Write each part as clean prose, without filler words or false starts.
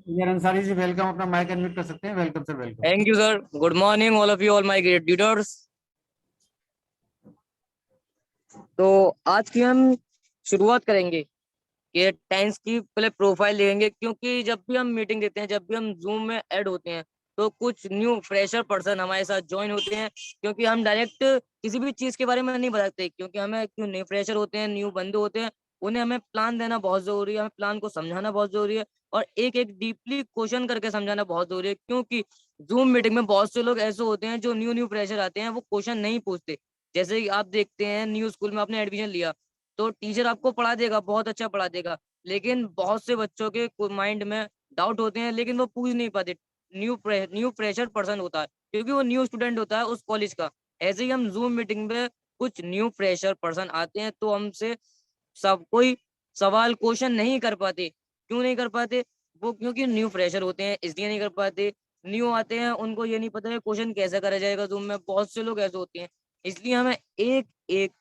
यार अंसारी जी वेलकम, अपना mic unmute कर सकते हैं। Welcome sir, welcome. Thank you, sir. Good morning, all of you, all my great tutors. तो आज की हम शुरुआत करेंगे कि टाइम्स की पहले प्रोफाइल देखेंगे, क्योंकि जब भी हम मीटिंग देते हैं, जब भी हम जूम में ऐड होते हैं, तो कुछ न्यू फ्रेशर पर्सन हमारे साथ ज्वाइन होते हैं। क्योंकि हम डायरेक्ट किसी भी चीज के बारे में नहीं बताते, क्योंकि हमें क्यों न्यू फ्रेशर होते हैं, न्यू बंदे होते हैं, उन्हें हमें प्लान देना बहुत जरूरी है, हमें प्लान को समझाना बहुत जरूरी है, और एक एक डीपली क्वेश्चन करके समझाना बहुत जरूरी है। क्योंकि जूम मीटिंग में बहुत से लोग ऐसे होते हैं जो न्यू न्यू फ्रेशर आते हैं, वो क्वेश्चन नहीं पूछते। जैसे कि आप देखते हैं, न्यू स्कूल में आपने एडमिशन लिया, तो टीचर आपको पढ़ा देगा, बहुत अच्छा पढ़ा देगा, लेकिन बहुत से बच्चों के माइंड में डाउट होते हैं, लेकिन वो पूछ नहीं पाते। न्यू फ्रेशर पर्सन होता है, क्योंकि वो न्यू स्टूडेंट होता है उस कॉलेज का। ऐसे ही हम जूम मीटिंग में कुछ न्यू फ्रेशर पर्सन आते हैं, तो हमसे सब कोई सवाल क्वेश्चन नहीं कर पाते। क्यों नहीं कर पाते? वो क्योंकि न्यू फ्रेशर होते हैं, इसलिए नहीं कर पाते। न्यू आते हैं, उनको ये नहीं पता है क्वेश्चन कैसे करा जाएगा जूम में, बहुत से लोग ऐसे होते हैं। इसलिए हमें एक एक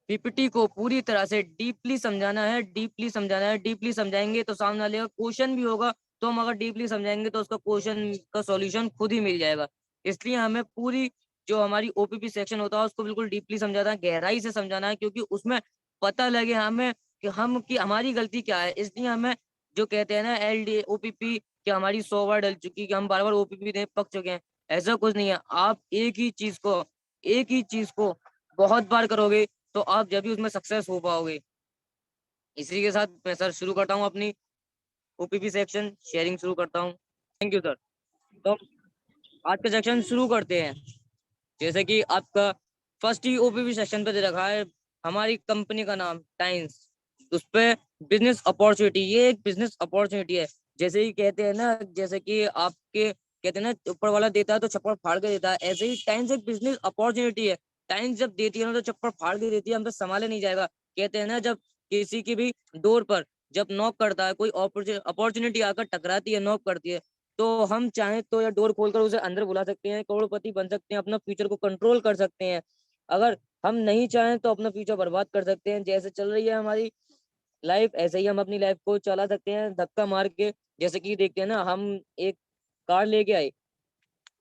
पीपीटी को पूरी तरह से डीपली समझाना है, डीपली समझाना है। डीपली समझाएंगे तो सामने वाले का क्वेश्चन भी होगा, तो हम अगर डीपली समझाएंगे तो उसका क्वेश्चन का सॉल्यूशन खुद ही मिल जाएगा। इसलिए हमें पूरी जो हमारी ओपीपी सेक्शन होता है उसको बिल्कुल डीपली समझाना है, गहराई से समझाना है, क्योंकि उसमें पता लगे हमें कि हमारी गलती क्या है। इसलिए हमें जो कहते हैं ना, एल डी ओपीपी, कि हमारी 100 बार डल चुकी, कि हम बार बार ओपीपी दे पक चुके हैं, ऐसा कुछ नहीं है। आप एक ही चीज को बहुत बार करोगे, तो आप जब भी उसमें सक्सेस हो पाओगे। इसी के साथ मैं सर शुरू करता हूँ अपनी ओपीपी सेक्शन शेयरिंग शुरू करता हूँ। Thank you sir. तो आज का सेक्शन शुरू करते हैं। जैसे कि आपका फर्स्ट ही ओपीपी सेक्शन पे दे रखा है हमारी कंपनी का नाम टाइम्स, उस पे बिजनेस अपॉर्चुनिटी। ये एक बिजनेस अपॉर्चुनिटी है। जैसे ही कहते हैं ना, जैसे कि आपके कहते हैं ना, ऊपर वाला देता है तो चप्पड़ फाड़ के देता है, ऐसे ही टाइम्स एक बिजनेस अपॉर्चुनिटी है। टाइम्स जब देती है ना, तो चप्पड़ फाड़ के देती है, हम तो संभाले नहीं जाएगा। कहते हैं ना, जब किसी की भी डोर पर जब नॉक करता है, कोई अपॉर्चुनिटी आकर टकराती है, नॉक करती है, तो हम चाहें तो या डोर खोलकर उसे अंदर बुला सकते हैं, करोड़पति बन सकते हैं, अपना फ्यूचर को कंट्रोल कर सकते हैं। अगर हम नहीं चाहें तो अपना फ्यूचर बर्बाद कर सकते हैं। जैसे चल रही है हमारी लाइफ, ऐसे ही हम अपनी लाइफ को चला सकते हैं धक्का मार के। जैसे कि देखते हैं ना, हम एक कार लेके आए,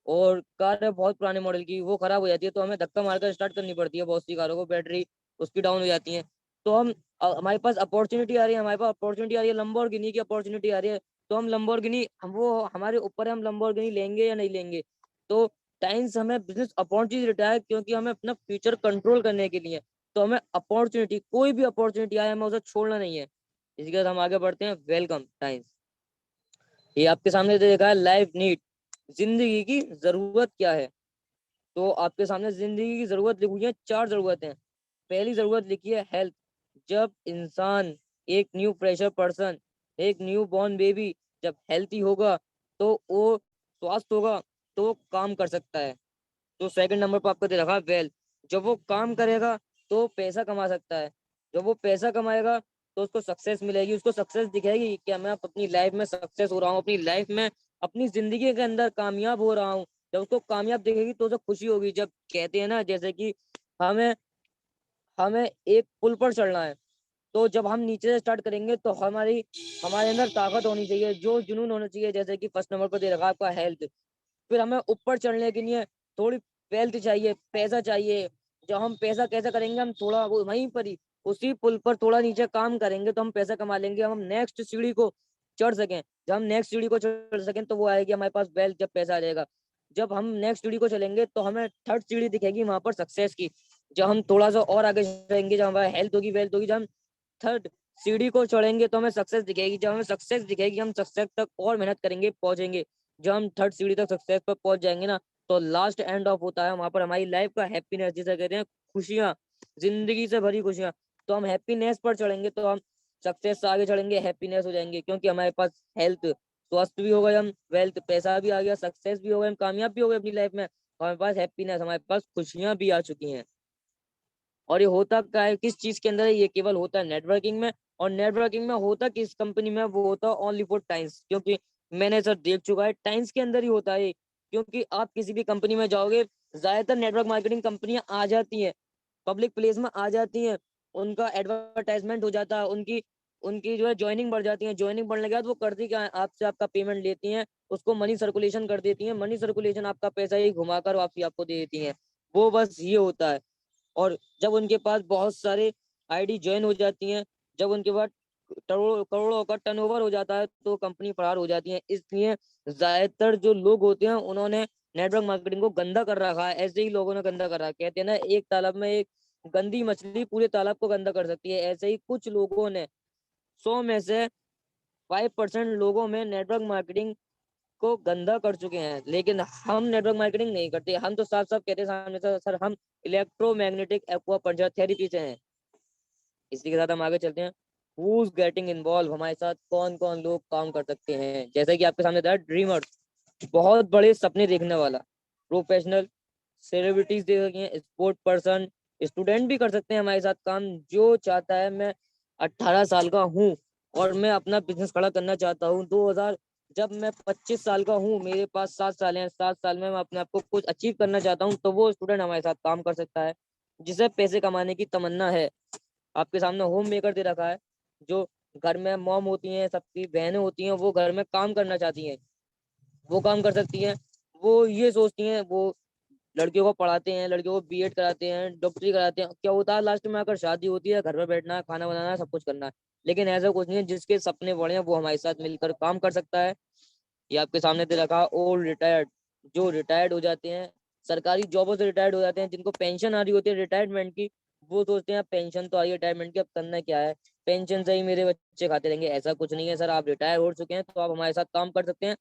और कार है बहुत पुराने मॉडल की, वो खराब हो जाती है, तो हमें धक्का मारकर स्टार्ट करनी पड़ती है। बहुत सी कारों को बैटरी उसकी डाउन हो जाती है। तो हमारे पास अपॉर्चुनिटी आ रही है, हमारे पास अपॉर्चुनिटी आ रही है, लंबोर्गिनी की अपॉर्चुनिटी आ रही है, तो हम लंबोर्गिनी, हम वो हमारे ऊपर है, हम लंबोर्गिनी लेंगे या नहीं लेंगे। तो टाइम्स हमें बिजनेस अपॉर्चुनिटी देता है, क्योंकि हमें अपना फ्यूचर कंट्रोल करने के लिए। तो हमें अपॉर्चुनिटी, कोई भी अपॉर्चुनिटी आए, हमें उसे छोड़ना नहीं है। इसके बाद हम आगे बढ़ते हैं। Welcome times. ये आपके सामने देखा है लाइफ नीड, जिंदगी की जरूरत क्या है। तो आपके सामने जिंदगी की जरूरत लिखी हुई है, 4 जरूरतें। पहली जरूरत लिखी है हेल्थ। जब इंसान, एक न्यू फ्रेशर पर्सन, एक न्यू बॉर्न बेबी जब हेल्थी होगा, तो वो स्वस्थ होगा, तो वो काम कर सकता है। तो सेकंड नंबर पर आपको दे रखा है वेल्थ। जब वो काम करेगा तो पैसा कमा सकता है। जब वो पैसा कमाएगा तो उसको सक्सेस मिलेगी, उसको सक्सेस दिखेगी कि मैं अपनी लाइफ में सक्सेस हो रहा हूँ, अपनी लाइफ में, अपनी जिंदगी के अंदर कामयाब हो रहा हूँ। जब उसको कामयाब दिखेगी तो उसे खुशी होगी। जब कहते हैं ना, जैसे कि हमें हमें एक पुल पर चढ़ना है, तो जब हम नीचे से स्टार्ट करेंगे तो हमारे अंदर ताकत होनी चाहिए, जो जुनून होना चाहिए। जैसे कि फर्स्ट नंबर पर दे रखा है आपका हेल्थ। फिर हमें ऊपर चढ़ने के लिए थोड़ी वेल्थ चाहिए, पैसा चाहिए। जब हम पैसा कैसे करेंगे, हम थोड़ा वो वहीं पर ही उसी पुल पर थोड़ा नीचे काम करेंगे तो हम पैसा कमा लेंगे, हम नेक्स्ट सीढ़ी को चढ़ सकें। जब हम नेक्स्ट सीढ़ी को चढ़ सकें तो वो आएगी हमारे पास वेल्थ, जब पैसा आ जाएगा। जब हम नेक्स्ट सीढ़ी को चलेंगे तो हमें थर्ड सीढ़ी दिखेगी वहां पर सक्सेस की। जब हम थोड़ा सा और आगे चलेंगे, जब हमारा हेल्थ होगी, वेल्थ होगी, जब हम थर्ड सीढ़ी को चढ़ेंगे तो हमें सक्सेस दिखेगी। जब हमें सक्सेस दिखेगी, हम सक्सेस तक और मेहनत करेंगे, पहुंचेंगे। जब हम थर्ड सीढ़ी तक सक्सेस पर पहुंच जाएंगे ना, तो लास्ट एंड ऑफ होता है वहां पर हमारी लाइफ का हैप्पीनेस, जिसे कहते हैं खुशियां, जिंदगी से भरी खुशियां। तो हम हैप्पीनेस पर चढ़ेंगे तो हम सक्सेस से आगे चढ़ेंगे, हैप्पीनेस हो जाएंगे, क्योंकि हमारे पास हेल्थ, स्वस्थ भी हो गए हम, वेल्थ, पैसा भी आ गया, सक्सेस भी हो गए, हम कामयाब भी हो गए अपनी लाइफ में, हमारे पास हैप्पीनेस, हमारे पास खुशियां भी आ चुकी हैं। और ये होता क्या है, किस चीज के अंदर है? ये केवल होता है नेटवर्किंग में। और नेटवर्किंग में होता किस कंपनी में? वो होता है ओनली फॉर टाइम्स। क्योंकि मैंने सर देख चुका है, टाइम्स के अंदर ही होता है। क्योंकि आप किसी भी कंपनी में जाओगे, ज्यादातर नेटवर्क मार्केटिंग कंपनियां आ जाती हैं, पब्लिक प्लेस में आ जाती हैं, उनका एडवर्टाइजमेंट हो जाता है, उनकी उनकी जो है ज्वाइनिंग बढ़ जाती है। ज्वाइनिंग बढ़ने के बाद वो करती क्या है, आपसे आपका पेमेंट लेती हैं, उसको मनी सर्कुलेशन कर देती हैं, मनी सर्कुलेशन आपका पैसा ही घुमाकर वापसी आपको दे देती हैं। वो बस ये होता है। और जब उनके पास बहुत सारे आईडी ज्वाइन हो जाती हैं, जब उनके पास करोड़ों करोड़ों का टर्नओवर हो जाता है, तो कंपनी फरार हो जाती है। इसलिए ज्यादातर जो लोग होते हैं उन्होंने नेटवर्क मार्केटिंग को गंदा कर रखा है। ऐसे ही लोगों ने गंदा कर रखा है। कहते हैं ना, एक तालाब में एक गंदी मछली पूरे तालाब को गंदा कर सकती है। ऐसे ही कुछ लोगों ने 100 में से 5% लोगों में नेटवर्क मार्केटिंग को गंदा कर चुके हैं। लेकिन हम नेटवर्क मार्केटिंग नहीं करते। हम तो साफ साफ कहते हैं सामने से, सर हम इलेक्ट्रोमैग्नेटिक एक्वा पंचर थेरेपी से हैं। इसी के साथ हम आगे चलते हैं। Who's getting involved, हमारे साथ कौन कौन लोग काम कर सकते हैं। जैसे कि आपके सामने था ड्रीमर, बहुत बड़े सपने देखने वाला। प्रोफेशनल सेलिब्रिटीज दे सकती हैं, स्पोर्ट पर्सन, स्टूडेंट भी कर सकते हैं हमारे साथ काम। जो चाहता है मैं 18 साल का हूँ और मैं अपना बिजनेस खड़ा करना चाहता हूँ 2000, जब मैं 25 साल का हूँ, मेरे पास 7 साल हैं, 7 साल में मैं अपने आप को कुछ अचीव करना चाहता हूँ, तो वो स्टूडेंट हमारे साथ काम कर सकता है। जिसे पैसे कमाने की तमन्ना है। आपके सामने होम मेकर दे रखा है। जो घर में मॉम होती हैं, सबकी बहनें होती हैं, वो घर में काम करना चाहती हैं, वो काम कर सकती हैं। वो ये सोचती हैं, वो लड़कियों को पढ़ाते हैं, लड़कियों को बीएड कराते हैं, डॉक्टरी कराते हैं। क्या होता है लास्ट में आकर शादी होती है, घर में बैठना है, खाना बनाना है, सब कुछ करना है। लेकिन ऐसा कुछ नहीं है। जिसके सपने बड़े हैं वो हमारे साथ मिलकर काम कर सकता है। ये आपके सामने दे रखा ओल्ड रिटायर्ड, जो रिटायर्ड हो जाते हैं, सरकारी जॉबों से रिटायर्ड हो जाते हैं, जिनको पेंशन आ रही होती है रिटायरमेंट की, वो सोचते हैं पेंशन तो आ रही है रिटायरमेंट की, अब करना क्या है, पेंशन से ही मेरे बच्चे खाते रहेंगे। ऐसा कुछ नहीं है सर, आप रिटायर हो चुके हैं तो आप हमारे साथ काम कर सकते हैं।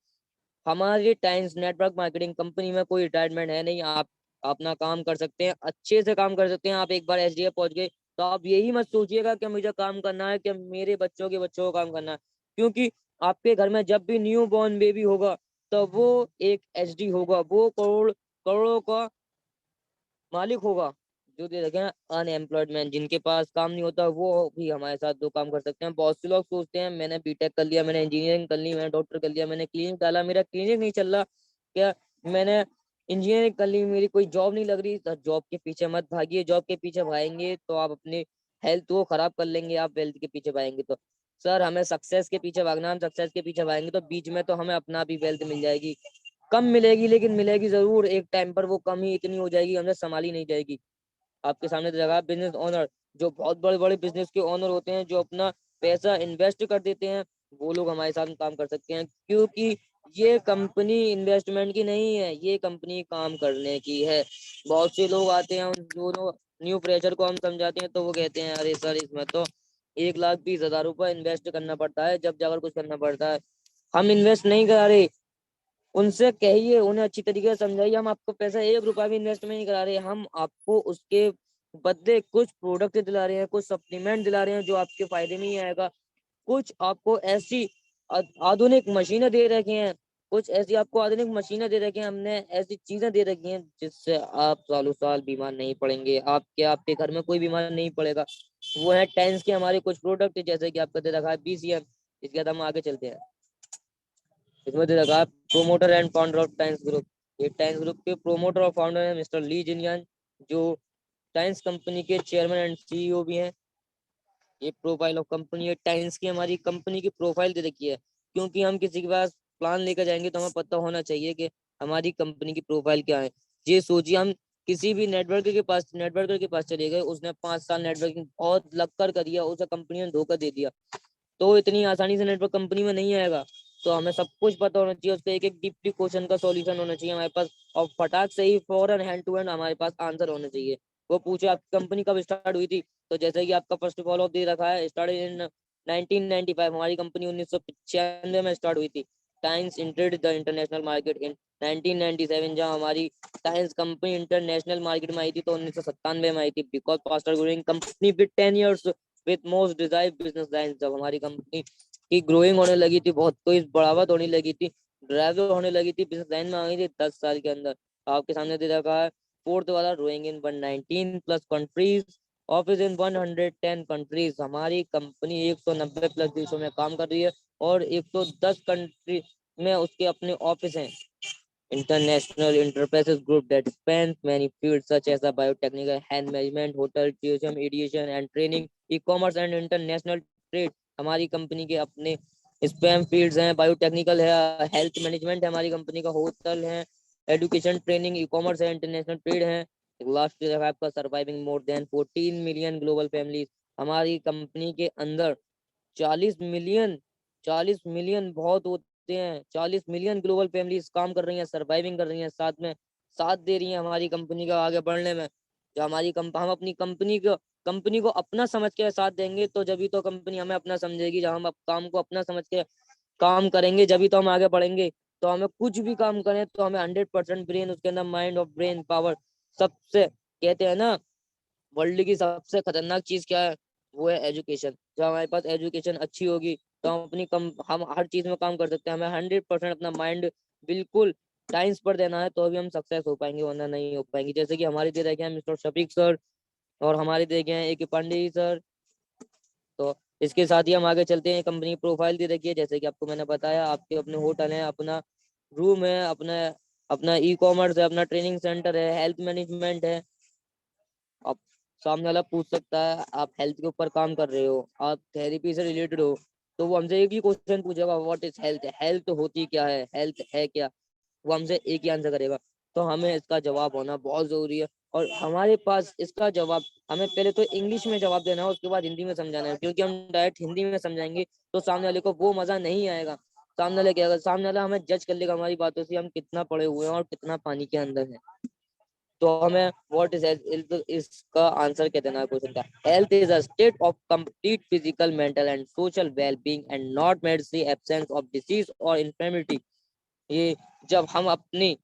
हमारी टाइम्स नेटवर्क मार्केटिंग कंपनी में कोई रिटायरमेंट है नहीं। आप अपना काम कर सकते हैं, अच्छे से काम कर सकते हैं। आप एक बार एसडीएफ पहुंच गए तो आप यही मत सोचिएगा कि मुझे काम करना है, कि मेरे बच्चों के बच्चों को काम करना है। क्योंकि आपके घर में जब भी न्यू बॉर्न बेबी होगा, तो वो एक एसडी होगा, वो करोड़ों का मालिक होगा। जो दे रखे हैं अनएम्प्लॉयमेंट, जिनके पास काम नहीं होता, वो भी हमारे साथ दो काम कर सकते हैं। बहुत से लोग सोचते हैं मैंने बीटेक कर लिया, मैंने इंजीनियरिंग कर ली, मैंने डॉक्टर कर लिया, मैंने क्लिनिक डाला, मेरा क्लिनिक नहीं चल रहा, क्या मैंने इंजीनियरिंग कर ली, मेरी कोई जॉब नहीं लग रही। तो जॉब के पीछे मत भागिए। जॉब के पीछे भागेंगे तो आप अपनी हेल्थ को खराब कर लेंगे। आप वेल्थ के पीछे भागेंगे तो सर हमें सक्सेस के पीछे भागना। हम सक्सेस के पीछे भागेंगे तो बीच में तो हमें अपना भी वेल्थ मिल जाएगी। कम मिलेगी लेकिन मिलेगी जरूर। एक टाइम पर वो कम ही इतनी हो जाएगी, हमसे संभाली नहीं जाएगी। आपके सामने जगह बिजनेस ओनर, जो बहुत बड़े बड़े बिजनेस के ओनर होते हैं, जो अपना पैसा इन्वेस्ट कर देते हैं, वो लोग हमारे साथ काम कर सकते हैं। क्योंकि ये कंपनी इन्वेस्टमेंट की नहीं है, ये कंपनी काम करने की है। बहुत से लोग आते हैं, उन दोनों न्यू फ्रेशर को हम समझाते हैं तो वो कहते हैं अरे सर इसमें तो 1,20,000 रुपये इन्वेस्ट करना पड़ता है, जब जाकर कुछ करना पड़ता है। हम इन्वेस्ट नहीं करा रहे। उनसे कहिए, उन्हें अच्छी तरीके से समझाइए, हम आपको पैसा 1 रुपया भी इन्वेस्ट नहीं करा रहे। हम आपको उसके बदले कुछ प्रोडक्ट दिला रहे हैं, कुछ सप्लीमेंट दिला रहे हैं जो आपके फायदे में ही आएगा। कुछ आपको ऐसी आधुनिक मशीनें दे रखी हैं, कुछ ऐसी आपको आधुनिक मशीनें दे रखी हैं, हमने ऐसी चीजें दे रखी हैं जिससे आप सालों साल बीमार नहीं पड़ेंगे। आपके घर में कोई बीमार नहीं पड़ेगा। वो है टेंस के हमारे कुछ प्रोडक्ट, जैसे कि आपका दे रखा है बीसीएम। इसके बाद हम आगे चलते हैं। इसमें दे रखा है promoter and founder of times group. ये टाइम्स ग्रुप के प्रोमोटर और फाउंडर है मिस्टर ली जिनयान, जो टाइम्स कंपनी के चेयरमैन एंड सीईओ भी हैं। ये प्रोफाइल ऑफ कंपनी है टाइम्स की, हमारी कंपनी की प्रोफाइल दे रखी है। क्योंकि हम किसी के पास प्लान लेकर जाएंगे तो हमें पता होना चाहिए कि हमारी कंपनी की प्रोफाइल क्या है। ये सोचिए, हम किसी भी नेटवर्कर के पास चले गए, उसने 5 साल नेटवर्किंग बहुत लग कर करी है, उसे कंपनी ने धोखा दे दिया, तो इतनी आसानी से नेटवर्क कंपनी में नहीं आएगा। तो हमें सब कुछ पता होना चाहिए, उसका एक एक डीपली क्वेश्चन का सॉल्यूशन होना चाहिए हमारे पास, और फटाक से ही फौरन हैंड टू हैंड हमारे पास आंसर होना चाहिए। वो पूछे आपकी कंपनी कब स्टार्ट हुई थी, तो जैसे कि आपका फर्स्ट फॉल ऑफ दे रखा है स्टार्ट इन 1995। हमारी कंपनी 1995 में स्टार्ट हुई थी। Times entered the international market in 1997। जहाँ हमारी टाइम्स कंपनी इंटरनेशनल मार्केट में आई थी तो 1997 में आई थी। Because faster growing company with 10 years with most desired business line. जब हमारी कंपनी की ग्रोइंग होने लगी थी, बहुत तेज बढ़ावत होने लगी थी, ड्राइवर होने लगी थी, बिजनेस लाइन में आ गई थी 10 साल के अंदर। आपके सामने दे रखा है फोर्थ वाला, growing in 119 plus countries, office in 110 countries. हमारी कंपनी 190 प्लस देशों में काम कर रही है और 110 कंट्री में उसके अपने ऑफिस हैं। International enterprises group that spans many fields such as the biotechnical, hand management, hotel, tourism, aviation and training, e-commerce and international trade. हमारी कंपनी के अपने स्पैम फील्ड्स हैं, बायोटेक्निकल है, हेल्थ मैनेजमेंट है हमारी कंपनी का, होटल है, एजुकेशन ट्रेनिंग, ई कॉमर्स है, इंटरनेशनल ट्रेड है। लास्ट ईयर आपका surviving more than 14 million global families. हमारी कंपनी के अंदर 40 मिलियन, 40 मिलियन बहुत होते हैं, 40 मिलियन ग्लोबल फैमिलीज काम कर रही हैं, सर्वाइविंग कर रही हैं, साथ में साथ दे रही हैं हमारी कंपनी का आगे बढ़ने में। जो हमारी हम अपनी कंपनी को अपना समझ के साथ देंगे तो जब तो कंपनी हमें अपना समझेगी। जब हम काम को अपना समझ के काम करेंगे जब तो हम आगे बढ़ेंगे। तो हमें कुछ भी काम करें तो हमें 100% ब्रेन, उसके अंदर माइंड और ब्रेन पावर। सबसे कहते हैं ना वर्ल्ड की सबसे खतरनाक चीज क्या है, वो है एजुकेशन। जब हमारे पास एजुकेशन अच्छी होगी तो हम हर चीज में काम कर सकते हैं। हमें 100% अपना माइंड बिल्कुल साइंस पर देना है तो अभी हम सक्सेस हो पाएंगे, वरना नहीं हो पाएंगे। जैसे कि हमारे दे रखे हैं मिस्टर शफीक सर, और हमारे दे गए हैं ए के पांडे जी सर। तो इसके साथ ही हम आगे चलते हैं। कंपनी प्रोफाइल दे रखी है जैसे कि आपको मैंने बताया, आपके अपने होटल है, अपना रूम है, अपना अपना ई कॉमर्स है, अपना ट्रेनिंग सेंटर है, हेल्थ मैनेजमेंट है। अब सामने वाला पूछ सकता है आप हेल्थ के ऊपर काम कर रहे हो, आप थेरेपी से रिलेटेड हो, तो वो हमसे एक ही क्वेश्चन पूछेगा, व्हाट इज हेल्थ, हेल्थ होती क्या है, हेल्थ है क्या। वो हमसे एक ही आंसर करेगा। तो हमें इसका जवाब होना बहुत जरूरी है, और हमारे पास इसका जवाब हमें पहले तो इंग्लिश में जवाब देना है, उसके बाद हिंदी में समझाना है। क्योंकि हम डायरेक्ट हिंदी में समझाएंगे तो सामने वाले को वो मजा नहीं आएगा। सामने वाले क्या, सामने वाला हमें जज कर लेगा हमारी बातों से, हम कितना पढ़े हुए हैं और कितना पानी के अंदर है। तो हमें व्हाट इज हेल्थ, इसका आंसर क्या देना है क्वेश्चन का। Health is a state of complete physical, mental and social wellbeing and not medicine absence of disease और इन्फर्मिटी। ये जब हम अपनी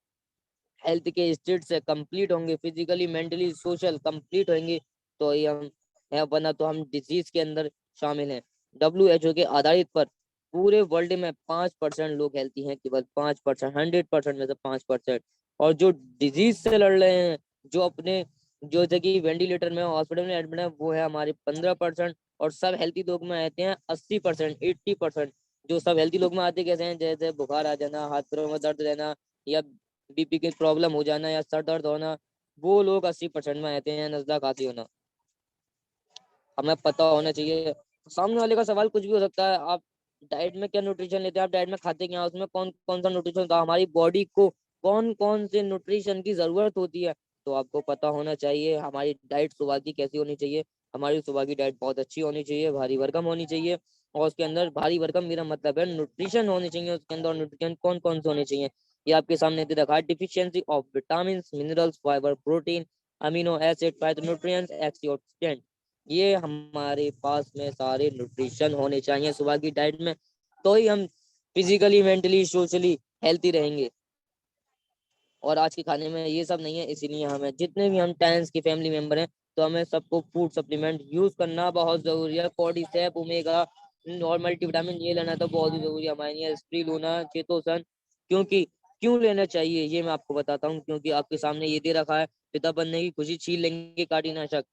हेल्थ के स्टेट से कंप्लीट होंगे, फिजिकली मेंटली सोशल कंप्लीट होंगे, तो ये हम है, वरना तो हम डिजीज के अंदर शामिल हैं। WHO के आधारित पर पूरे वर्ल्ड में 5% लोग हेल्थी हैं, केवल 5%, 100% में से 5%। और जो डिजीज से लड़ रहे हैं, जो अपने जो जगह वेंटिलेटर में हॉस्पिटल में एडमिट है, वो है हमारे 15%। और सब हेल्थी लोग में आते हैं 80%, 80%। जो सब हेल्थी लोग में आते कैसे हैं, जैसे बुखार आ जाना, हाथ पैरों में दर्द रहना, या बीपी की प्रॉब्लम हो जाना, या सर दर्द होना, वो लोग 80% में आते हैं। नजला खांसी होना हमें पता होना चाहिए। सामने वाले का सवाल कुछ भी हो सकता है, आप डाइट में क्या न्यूट्रिशन लेते हैं, आप डाइट में खाते क्या, उसमें कौन कौन सा न्यूट्रिशन होता है, हमारी बॉडी को कौन कौन से न्यूट्रिशन की जरूरत होती है, तो आपको पता होना चाहिए। हमारी डाइट सुबह की कैसी होनी चाहिए, हमारी सुबह की डाइट बहुत अच्छी होनी चाहिए, भारी भरकम होनी चाहिए। और उसके अंदर भारी भरकम मेरा मतलब है न्यूट्रिशन होनी चाहिए, उसके अंदर न्यूट्रिशन कौन कौन से होने चाहिए ये आपके सामने दे रखा है। Deficiency of vitamin, minerals, fibre, protein, amino acid, phytonutrients, antioxidant, ये हमारे पास में सारे न्यूट्रिशन होने चाहिए सुबह की डाइट में। तो ही हम फिजिकली, मेंटली, सोशली हेल्थी रहेंगे। और आज के खाने में ये सब नहीं है, इसीलिए हमें जितने भी हम टाइम्स के फैमिली मेंबर हैं, तो हमें सबको फूड सप्लीमेंट यूज करना बहुत जरूरी है। कॉर्डिसेप, ओमेगा और मल्टीविटामिन ये लेना तो बहुत ही जरूरी है हमारे लिए। स्प्रिलूना, चेतोसन, क्योंकि क्यों लेना चाहिए ये मैं आपको बताता हूँ। क्योंकि आपके सामने ये दे रखा है, पिता बनने की खुशी छीन लेंगे काटिनाशक।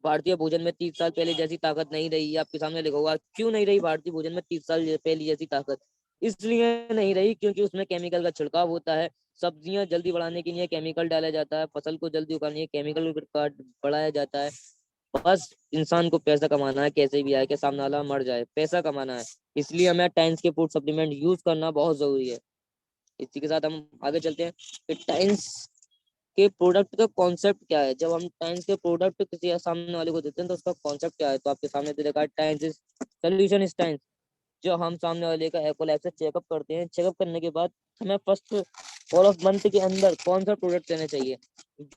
भारतीय भोजन में 30 साल पहले जैसी ताकत नहीं रही। आपके सामने लिखा हुआ, क्यों नहीं रही भारतीय भोजन में 30 साल पहले जैसी ताकत। इसलिए नहीं रही क्योंकि उसमें केमिकल का छिड़काव होता है। सब्जियां जल्दी बढ़ाने के लिए केमिकल डाला जाता है, फसल को जल्दी उगाने के लिए केमिकल बढ़ाया जाता है। बस इंसान को पैसा कमाना है, कैसे भी आए कि सामने वाला मर जाए, पैसा कमाना है। इसलिए हमें टाइम्स के फूड सप्लीमेंट यूज करना बहुत जरूरी है। इसी के साथ हम आगे चलते हैं कि टाइम्स के प्रोडक्ट का कॉन्सेप्ट क्या है। जब हम टाइम्स के प्रोडक्ट किसी सामने वाले को देते हैं तो उसका कॉन्सेप्ट क्या है, तो आपके सामने दे रखा है, times is solution is times. जो हम सामने वाले का एकोलैब से चेकअप करते हैं, चेकअप करने के बाद हमें फर्स्ट फॉर ऑफ मंथ के अंदर कौन सा प्रोडक्ट देना चाहिए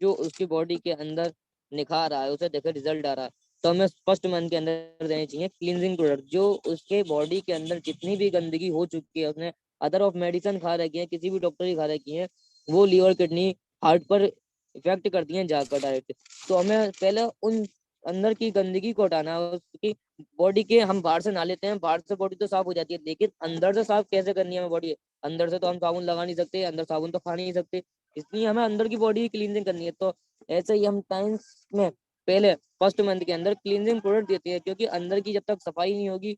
जो उसकी बॉडी के अंदर निखार रहा है, उसे देखे रिजल्ट आ रहा है। तो हमें फर्स्ट मंथ के अंदर देने चाहिए क्लींजिंग प्रोडक्ट, जो उसके बॉडी के अंदर जितनी भी गंदगी हो चुकी है, उसने अदर ऑफ मेडिसिन खा रखी है, किसी भी डॉक्टर की खा रखी है, वो लीवर, किडनी, हार्ट पर इफेक्ट करती हैं जाकर डायरेक्ट। तो हमें पहले उन अंदर की गंदगी को हटाना है। उसकी बॉडी के हम बाहर से नहा लेते हैं, बाहर से बॉडी तो साफ हो जाती है, लेकिन अंदर से साफ कैसे करनी है हमें बॉडी। अंदर से तो हम साबुन लगा नहीं सकते, अंदर साबुन तो खा नहीं सकते, इसलिए हमें अंदर की बॉडी की क्लीनिंग करनी है। तो ऐसे ही हम टाइम्स में पहले फर्स्ट मंथ के अंदर क्लींजिंग प्रोडक्ट देते हैं, क्योंकि अंदर की जब तक सफाई नहीं होगी।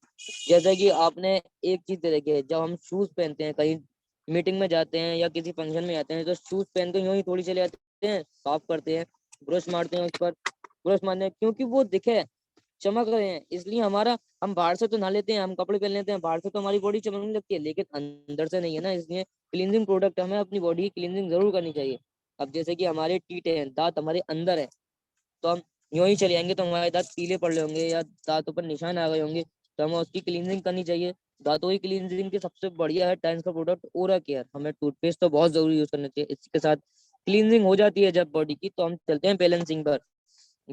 जैसे कि आपने एक चीज दे रखी है, जब हम शूज पहनते हैं, कहीं मीटिंग में जाते हैं या किसी फंक्शन में जाते हैं, तो शूज पहन के यूं ही थोड़ी चले जाते हैं, साफ करते हैं, ब्रश मारते हैं उस पर, ब्रश मारने क्योंकि वो दिखे चमक रहे हैं, इसलिए हमारा, हम बाहर से तो नहा लेते हैं, हम कपड़े पहन लेते हैं, बाहर से तो हमारी बॉडी चमकने लगती है, लेकिन अंदर से नहीं है ना, इसलिए क्लींजिंग प्रोडक्ट हमें अपनी बॉडी की क्लींजिंग जरूर करनी चाहिए। अब जैसे कि हमारे टीथ हैं, दांत हमारे अंदर है, तो हम यूं ही चले जाएंगे तो हमारे दांत पीले पड़ रहे होंगे या दांतों पर निशान आ गए होंगे, तो हमें उसकी क्लींजिंग करनी चाहिए। दांतों की क्लींजिंग के सबसे बढ़िया है टाइम्स का प्रोडक्ट ओरा केयर। हमें टूथपेस्ट तो बहुत जरूरी यूज करना चाहिए, इसके साथ क्लींजिंग हो जाती है जब बॉडी की, तो हम चलते हैं बैलेंसिंग पर।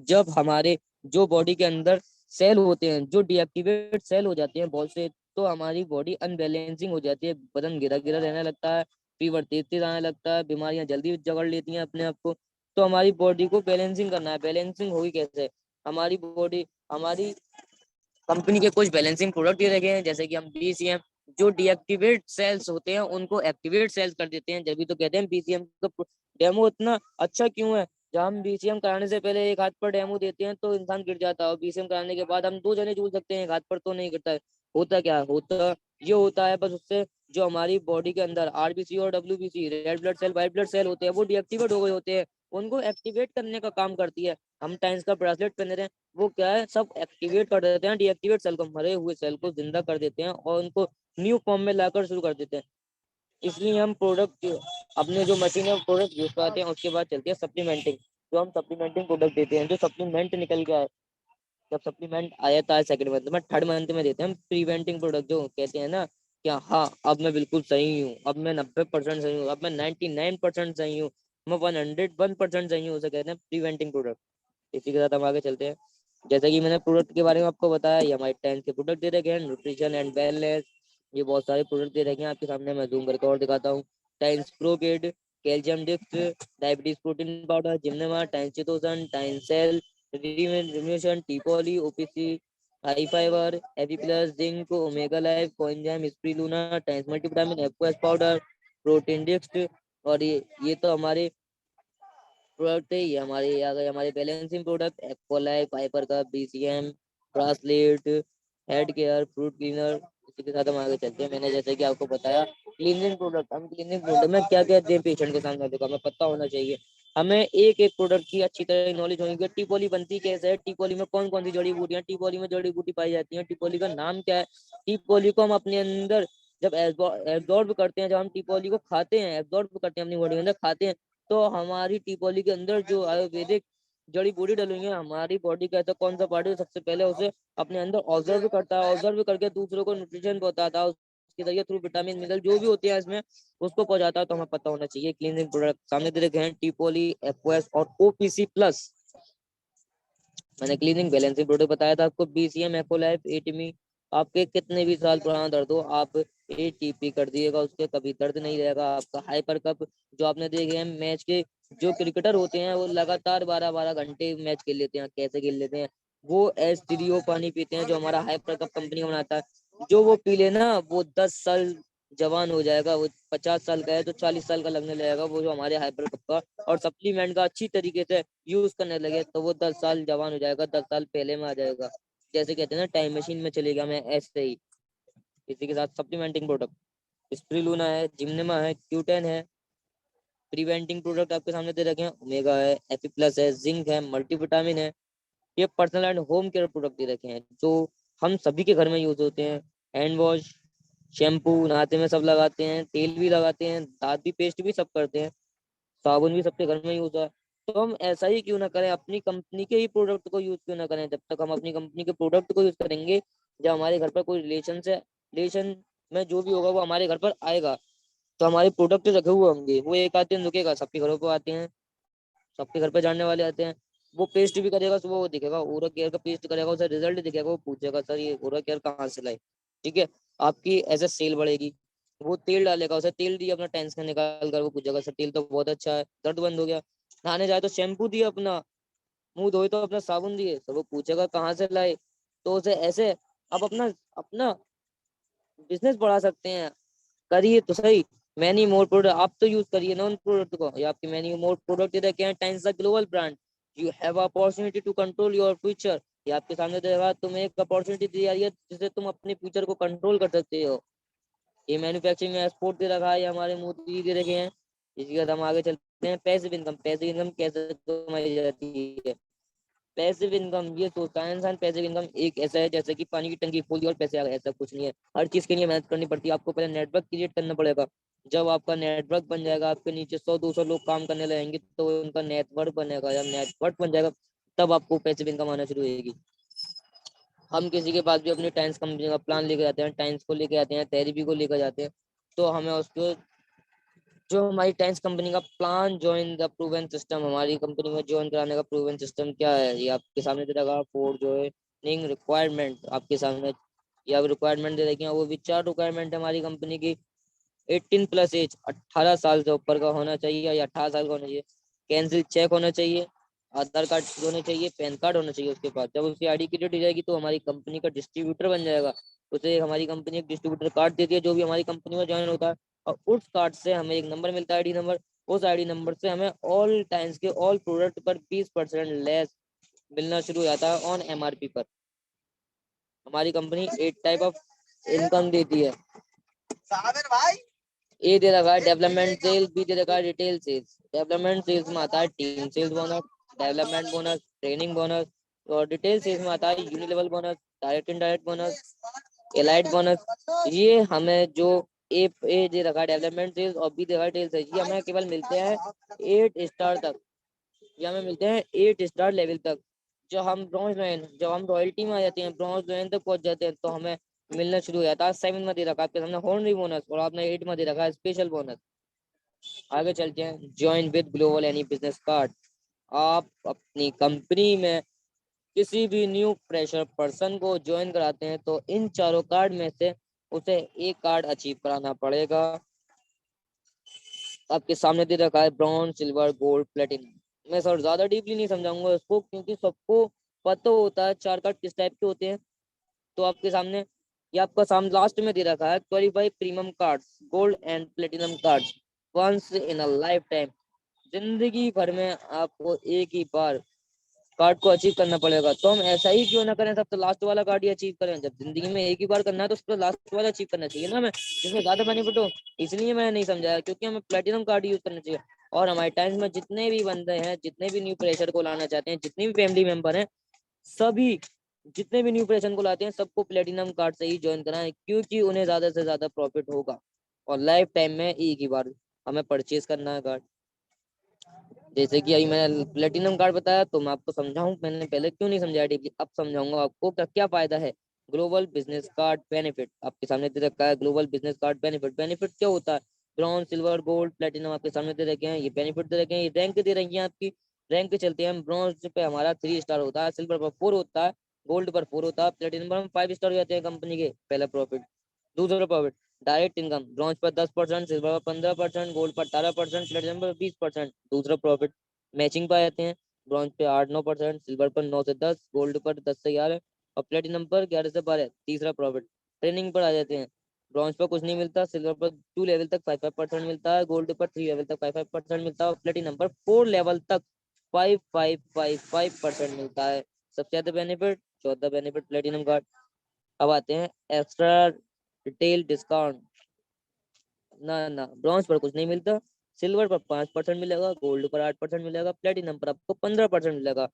जब हमारे जो बॉडी के अंदर सेल होते हैं, जो डीएक्टिवेट सेल हो जाते हैं बहुत से, तो हमारी बॉडी अनबैलेंसिंग हो जाती है, बदन गिरा गिरा रहने लगता है, फीवर तेज तेज आने लगता है, बीमारियां जल्दी जकड़ लेती हैं अपने आप को। तो हमारी बॉडी को बैलेंसिंग करना है। बैलेंसिंग होगी कैसे? हमारी बॉडी, हमारी कंपनी के कुछ बैलेंसिंग प्रोडक्ट दे रखे हैं, जैसे कि हम बीसीएम, जो डीएक्टिवेट सेल्स होते हैं उनको एक्टिवेट सेल्स कर देते हैं, जब भी तो कहते हैं बीसीएम का डेमो इतना अच्छा क्यों है। जब हम बीसीएम कराने से पहले एक हाथ पर डेमो देते हैं तो इंसान गिर जाता है, और बीसीएम कराने के बाद हम 2 जने झूल सकते हैं, एक हाथ पर तो नहीं गिरता है। होता क्या होता, ये होता है बस उससे जो हमारी बॉडी के अंदर आरबीसी और WBC, red blood cell, white blood cell होते हैं, वो डीएक्टिवेट हो गए होते हैं, उनको एक्टिवेट करने का काम करती है। हम टाइम्स का ब्रेसलेट पहने रहे, वो क्या है, सब एक्टिवेट कर देते हैं, डीएक्टिवेट सेल को, मरे हुए सेल को जिंदा कर देते हैं और उनको न्यू फॉर्म में लाकर शुरू कर देते हैं। इसलिए हम प्रोडक्ट, अपने जो मशीन है प्रोडक्ट यूज कराते हैं, उसके बाद चलती है सप्लीमेंटिंग। जो हम सप्लीमेंटिंग प्रोडक्ट देते हैं, जो सप्लीमेंट निकल के आए, जब सप्लीमेंट आ जाता है सेकंड मंथ में, थर्ड मंथ में देते हैं हम प्रीवेंटिंग प्रोडक्ट, जो कहते हैं ना कि हाँ अब मैं बिल्कुल सही हूँ, अब मैं 90% सही हूँ, अब मैं 99% सही हूँ, मैं 101% सही हूँ, उसे कहते हैं प्रीवेंटिंग प्रोडक्ट। इसी के साथ हम आगे चलते हैं। जैसा कि मैंने प्रोडक्ट के बारे में आपको बताया, ये हमारे 10 के प्रोडक्ट दे रखे हैं, न्यूट्रिशन एंड वेलनेस, ये बहुत सारे प्रोडक्ट दे रखे हैं आपके सामने, मैं जूम करके और दिखाता हूँ। Times pro kid, calcium disc, diabetes protein powder, gymnema, Times chitosan, Times cell, रिम्यूशन, टीपॉली, OPC, high fiber, AP plus, zinc, omega life, coenzyme, spirulina, Times multivitamin, एक्वास पाउडर, प्रोटीन डिस्क। और ये तो हमारे प्रोडक्ट है, ये हमारे आ गए हमारे बैलेंसिंग प्रोडक्ट, एक्वालाइफ, पाइपर का, BCM, bracelet, head care, fruit cleaner. इसी के साथ हम आगे चलते हैं। मैंने जैसे कि आपको बताया क्लीनिंग प्रोडक्ट, हम क्लीनिंग प्रोडक्ट में क्या क्या दें पेशेंट के सामने, देखो हमें पता होना चाहिए, हमें एक एक प्रोडक्ट की अच्छी तरह नॉलेज होनी चाहिए। टीपोली बनती कैसे है, टीपोली में कौन कौन सी जड़ी बूटियां, टीपोली में जड़ी बूटी पाई जाती है, टीपोली का नाम क्या है, टीपोली को हम अपने अंदर जब एब्जॉर्ब करते हैं, जब हम टीपोली को खाते हैं, एब्जॉर्ब करते हैं अपनी बॉडी के अंदर, खाते हैं, तो हमारी टीपोली के अंदर जो आयुर्वेदिक जड़ी बूटी डलेंगे, हमारी बॉडी का ऐसा कौन सा पार्ट है सबसे पहले उसे अपने अंदर ऑब्जर्व करता है, ऑब्जर्व करके दूसरों को न्यूट्रिशन पहुंचाता है, उसके जरिए थ्रू विटामिन मिनरल जो भी होते हैं इसमें उसको पहुंचाता है। तो हमें पता होना चाहिए क्लीनिंग प्रोडक्ट सामने दे रखे हैं, टीपोली, एफओएस और ओपीसी प्लस। मैंने क्लीनिंग बैलेंसिंग प्रोडक्ट बताया था आपको, बीसीएम, एक्वालाइफ, एटमी, आपके कितने भी साल पुराना दर्द हो आप एटीपी कर दिएगा, उसके कभी दर्द नहीं रहेगा आपका। हाइपर कप, जो आपने देखे हैं मैच के, जो क्रिकेटर होते हैं वो लगातार 12-12 घंटे मैच खेल लेते हैं, कैसे खेल लेते हैं, वो H3O पानी पीते हैं, जो हमारा हाइपर कप कंपनी का बनाता है, जो वो पी लेना वो 10 साल जवान हो जाएगा, वो 50 साल का है तो 40 साल का लगने लगेगा, वो जो हमारे हाइपर कप का और सप्लीमेंट का अच्छी तरीके से यूज करने लगे तो वो 10 साल जवान हो जाएगा, 10 साल पहले में आ जाएगा, जैसे कहते हैं ना टाइम मशीन में चलेगा मैं, ऐसे ही। इसी के साथ सप्लीमेंटिंग प्रोडक्ट स्प्रिलूना है, जिम्नेमा है, क्यूटेन है। प्रीवेंटिंग प्रोडक्ट आपके सामने दे रखे हैं, ओमेगा है, एपी प्लस है, जिंक है, मल्टीविटामिन है। ये personal and home care product दे रखे हैं जो हम सभी के घर में यूज होते हैं। हैंड वॉश, शैम्पू, नहाते में सब लगाते हैं, तेल भी लगाते हैं, दांत भी, पेस्ट भी सब करते हैं, साबुन भी सबके घर में यूज है। तो हम ऐसा ही क्यों ना करें, अपनी कंपनी के ही प्रोडक्ट को यूज क्यों ना करें। जब तक हम अपनी कंपनी के प्रोडक्ट को यूज करेंगे, जब हमारे घर पर कोई रिलेशन में जो भी होगा वो हमारे घर पर आएगा, तो हमारे प्रोडक्ट रखे हुए होंगे, वो एक आध दिन रुकेगा, सबके घरों पर आते हैं, सबके घर पे जानने वाले आते हैं। वो पेस्ट भी करेगा, सुबह वो दिखेगा ओरा केयर का पेस्ट करेगा, उसे रिजल्ट दिखेगा, वो पूछेगा सर ये ओरा केयर कहाँ से लाए, ठीक है। आपकी ऐसे सेल बढ़ेगी। वो तेल डालेगा, उसे तेल दिया अपना टेंशन निकाल कर, वो पूछेगा सर तेल तो बहुत अच्छा है, दर्द बंद हो गया। नहाने जाए तो शैम्पू दिया अपना, मुंह धोए तो अपना साबुन दिए, तो वो पूछेगा कहाँ से लाए। तो उसे ऐसे आप अपना अपना बिजनेस बढ़ा सकते हैं, करिए तो सही। मैनी मोर प्रोडक्ट आप तो यूज करिए ना उन प्रोडक्ट को, या आपके मैनी मोर प्रोडक्ट दे रखे हैं, Times the global brand, you have opportunity to control your future. ये आपके सामने देगा, तुम्हें एक अपॉर्चुनिटी दी जा रही है जिससे तुम अपने फ्यूचर को कंट्रोल कर सकते हो। ये मैन्युफैक्चरिंग में एक्सपोर्ट दे रखा है, ये हमारे मोदी जी दे रखे हैं। इसके बाद हम आगे चलते हैं पैसिव इनकम। पैसिव इनकम कैसे कमाई जाती है, पैसिव इनकम, ये सोचता है इंसान पैसिव इनकम एक ऐसा है जैसे कि पानी की टंकी खोल दी और पैसे आ गए, ऐसा कुछ नहीं है। हर चीज के लिए मेहनत करनी पड़ती है। आपको पहले नेटवर्क क्रिएट करना पड़ेगा। जब आपका नेटवर्क बन जाएगा, आपके नीचे 100-200 लोग काम करने लगेंगे, तो उनका नेटवर्क बनेगा। जब नेटवर्क बन जाएगा तब आपको पैसिव इनकम आना शुरू होगी। हम किसी के पास भी अपनी टाइम्स कंपनी का प्लान लेके जाते हैं, टाइम्स को लेके आते हैं, थेरेपी को लेकर जाते हैं, तो हमें उसको जो हमारी टाइम्स कंपनी का plan join the proven system, हमारी कंपनी में ज्वाइन कराने का प्रूवन सिस्टम क्या है, ये आपके सामने दे रखा। फॉर ज्वाइनिंग रिक्वायरमेंट आपके सामने, या रिक्वायरमेंट दे रखी है। वो भी 4 रिक्वायरमेंट है हमारी कंपनी की। 18 प्लस एज, 18 साल से ऊपर का होना चाहिए या 18 साल का होना चाहिए। कैंसिल चेक होना चाहिए, आधार कार्ड होना चाहिए, पैन कार्ड होना चाहिए उसके पास। जब उसकी आईडी क्रिएट हो जाएगी तो हमारी कंपनी का डिस्ट्रीब्यूटर बन जाएगा। उसे हमारी कंपनी एक डिस्ट्रीब्यूटर कार्ड देती है जो भी हमारी कंपनी में ज्वाइन होता है, और उस कार्ड से हमें एक नंबर मिलता है, आईडी नंबर। उस आईडी नंबर से हमें ऑल टाइम्स के ऑल प्रोडक्ट पर 20% लेस मिलना शुरू हो जाता है ऑन एमआरपी पर। हमारी कंपनी 8 टाइप ऑफ इनकम देती है। ए दे रखा है डेवलपमेंट सेल्स, बी दे रखा है रिटेल सेल्स। डेवलपमेंट सेल्स में आता है team sales bonus, development bonus, training bonus. और डिटेल सेल्स में आता है unilevel bonus, direct indirect bonus, allied bonus. ये हमें जो ए दे रखा है डेवलपमेंट सेल्स और बी दे रखा है रिटेल सेल्स, ये हमें केवल मिलते हैं 8 स्टार तक। ये हमें मिलते हैं 8 स्टार लेवल तक। जब हम ब्रॉन्ज लाइन, जब हम रॉयल्टी में आ जाते हैं, ब्रॉन्ज लाइन तक पहुंच जाते हैं, तो हमें मिलना शुरू हो जाता है 7 में दे रखा है आपके सामने हॉर्नरी बोनस, और आपने 8 में दे रखा है स्पेशल बोनस। आगे चलते हैं, join with global any business card. आप अपनी कंपनी में किसी भी न्यू प्रेशर पर्सन को ज्वाइन कराते हैं तो इन चारों कार्ड में से उसे एक कार्ड अचीव कराना पड़ेगा। आपके सामने दे रखा है ब्रॉन्ज, सिल्वर, गोल्ड, प्लेटिनम। मैं सर ज्यादा डीपली नहीं समझाऊंगा इसको, क्योंकि सबको पता होता है 4 कार्ड किस टाइप के होते हैं। तो आपके सामने, ये आपका सामने लास्ट में दे रखा है qualify premium cards, gold and platinum cards, once in a life time. जिंदगी भर में आपको एक ही बार कार्ड को अचीव करना पड़ेगा। तो हम ऐसा ही क्यों ना करें, सब तो लास्ट वाला कार्ड ही अचीव करें। जब जिंदगी में एक ही बार करना है तो उसको लास्ट वाला अचीव करना चाहिए ना हमें, जिसमें ज्यादा बेनिफिट हो। इसलिए मैंने नहीं समझाया, क्योंकि हमें प्लेटिनम कार्ड यूज करना चाहिए। और हमारे टाइम्स में जितने भी बंदे हैं, जितने भी न्यू प्रेशर को लाना चाहते हैं, जितने भी फैमिली मेंबर हैं, सभी जितने भी न्यू प्रेशर को लाते हैं, सबको प्लेटिनम कार्ड से ही ज्वाइन कराएं, क्योंकि उन्हें ज्यादा से ज्यादा प्रॉफिट होगा। और लाइफ टाइम में एक ही बार हमें परचेज करना है कार्ड। जैसे कि अभी मैंने प्लेटिनम कार्ड बताया, तो मैं आपको समझाऊं, मैंने पहले क्यों नहीं समझाया डीपली, अब समझाऊंगा आपको क्या क्या फायदा है। ग्लोबल बिजनेस कार्ड बेनिफिट आपके सामने दे रखा है। Global business card benefit, benefit क्या होता है? ब्रॉन्ज, सिल्वर, गोल्ड, प्लेटिनम आपके सामने दे रखे हैं। ये बेनिफिट दे रखे हैं, ये रैंक दे रही है आपकी। रैंक के चलते हैं, ब्रॉन्ज पे हमारा 3 स्टार होता है, सिल्वर पर 4 होता है, गोल्ड पर 4 होता है, प्लेटिनम पर हम 5 स्टार हो जाते हैं कंपनी के। पहला प्रॉफिट। दूसरा प्रॉफिट, डायरेक्ट इनकम, ब्रॉन्ज पर 10%, सिल्वर पर 15%, गोल्ड पर 18%, प्लेटिनम पर 20%। दूसरा प्रॉफिट, मैचिंग पर आते हैं। ब्रॉन्ज पे 8-9%, सिल्वर पर 9 से 10, गोल्ड पर 10 से 11 और प्लेटिनम पर 11 से 12। तीसरा प्रॉफिट, ट्रेनिंग पर आ जाते हैं। ब्रॉन्ज पर कुछ नहीं मिलता, सिल्वर पर 2 लेवल तक 5-5% मिलता है, गोल्ड पर 3 लेवल तक 5-5% मिलता है, और प्लेटिनम पर 4 लेवल तक 5-5-5-5% मिलता है। सबसे ज्यादा बेनिफिट, चौथा बेनिफिट प्लेटिनम कार्ड। अब आते हैं एक्स्ट्रा रिटेल डिस्काउंट। ना ब्रॉन्ज पर कुछ नहीं मिलता, सिल्वर पर 5% मिलेगा, गोल्ड पर 8% मिलेगा, प्लेटिनम पर आपको 15% मिलेगा।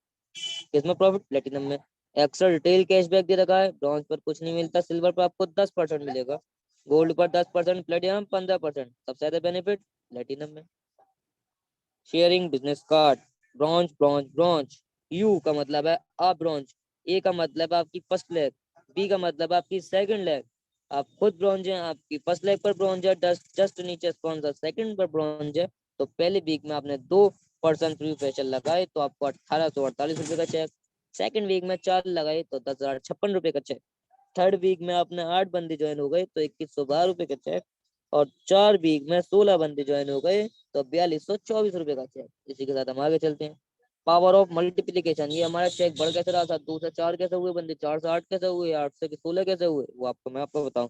किसमें प्रॉफिट? प्लेटिनम में। एक्स्ट्रा रिटेल कैशबैक दे रखा है। ब्रॉन्ज पर कुछ नहीं मिलता, सिल्वर पर आपको 10% मिलेगा, गोल्ड पर 10%, प्लेटिनम 15%। सबसे ज्यादा बेनिफिट प्लेटिनम में। Sharing business card, bronze bronze bronze. You का मतलब है आप ब्रॉन्ज, ए का मतलब है आपकी फर्स्ट लेग, बी का मतलब है आपकी सेकंड लेग। आप खुद ब्रॉन्ज है, आपकी फर्स्ट लेग पर ब्रॉन्ज है, जस्ट नीचे स्पॉन्सर सेकंड पर ब्रॉन्ज है। तो पहले वीक में आपने 2% फ्री फेशियल लगाए तो आपको 1848 रुपए का चेक। सेकंड वीक में 4 लगाए तो 10,056 रुपए का चेक। थर्ड वीक में आपने 8 बंदे ज्वाइन हो गए तो 2112 रुपए का चेक। और 4 वीक में 16 बंदे ज्वाइन हो गए तो 4224 रुपए का चेक। इसी के साथ हम आगे चलते हैं। पावर ऑफ मल्टीप्लीकेशन, ये हमारा चेक बढ़ कैसे रहा था, 2 से 4 कैसे हुए बंदे, 4 से 8 कैसे हुए, 8 से 16 कैसे हुए, वो आपको मैं आपको बताऊं।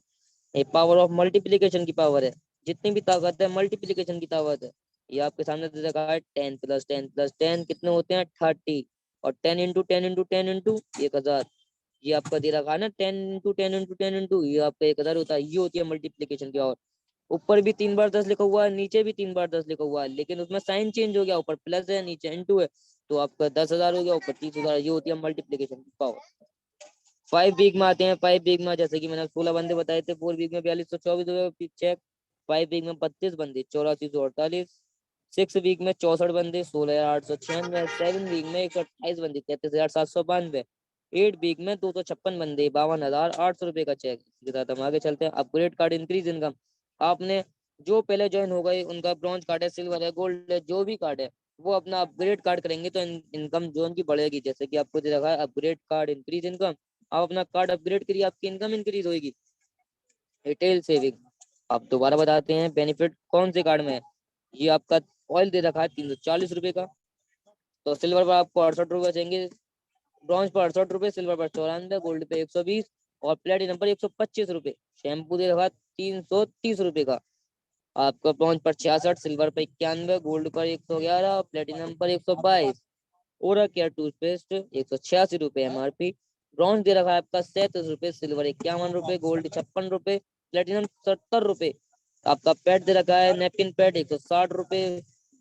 ये पावर ऑफ मल्टीप्लीकेशन की पावर है। जितनी भी ताकत है मल्टीप्लीकेशन की ताकत है। ये आपके सामने दे रखा है 10 + 10 + 10 कितने होते हैं? 30। और 10 × 10 × 10 × 1000। ये आपका दे रखा है ना 10 × 10 × 10 ये आपका 1000 होता है। ये होती है मल्टीप्लीकेशन की पावर। ऊपर भी 3 बार 10 लिखा हुआ है, नीचे भी 3 बार 10 लिखा हुआ है, लेकिन उसमें साइन चेंज हो गया, ऊपर प्लस है नीचे इंटू है। तो आपका 10,000 हो गया, ऊपर 30,000। ये होती है मल्टीप्लीकेशन की पावर। 5 वीक में आते हैं। 5 वीक में जैसे कि मैंने 16 बंदे बताए थे, 4 वीक में 4224 हो गए चेक। 5 वीक में 32 बंदे 8448। 6 वीक में 64 बंदे 16,896। 7 वीक में 128 बंदे 33,792। 8 वीक में 256 बंदे 52,800 रुपए का चेक। इसके साथ हम आगे चलते हैं। Upgrade card increase income. आपने जो पहले ज्वाइन हो गए उनका ब्रॉन्ज कार्ड है, सिल्वर है, गोल्ड है, जो भी कार्ड है, वो अपना अपग्रेड कार्ड करेंगे तो इनकम जो उनकी बढ़ेगी। जैसे कि आपको दे रखा है अपग्रेड कार्ड इंक्रीज इनकम। आप अपना कार्ड अपग्रेड करिए, आपकी इनकम इंक्रीज होगी। Retail saving. आप दोबारा बताते हैं बेनिफिट कौन से कार्ड में है। ये आपका ऑयल दे रखा है 340 रुपए का, तो सिल्वर पर आपको 68 रुपए बचेंगे। ब्रॉन्ज पर 68 रुपए, सिल्वर पर 94, गोल्ड पे 120 और प्लेटिनम पर 125 रुपए। शैम्पू दे रखा है 330 रुपए का। आपका ब्रॉन्ज पर 66, सिल्वर पर 91, गोल्ड पर 111, प्लेटिनम पर 122। ओरा केयर टूथपेस्ट 186 रुपए MRP। ब्रॉन्ज दे रखा है आपका 37 रुपए, सिल्वर 51 रुपए, गोल्ड 56 रुपए, प्लेटिनम 70 रुपए। आपका पैड दे रखा है नैपकिन पैड 160 रुपए।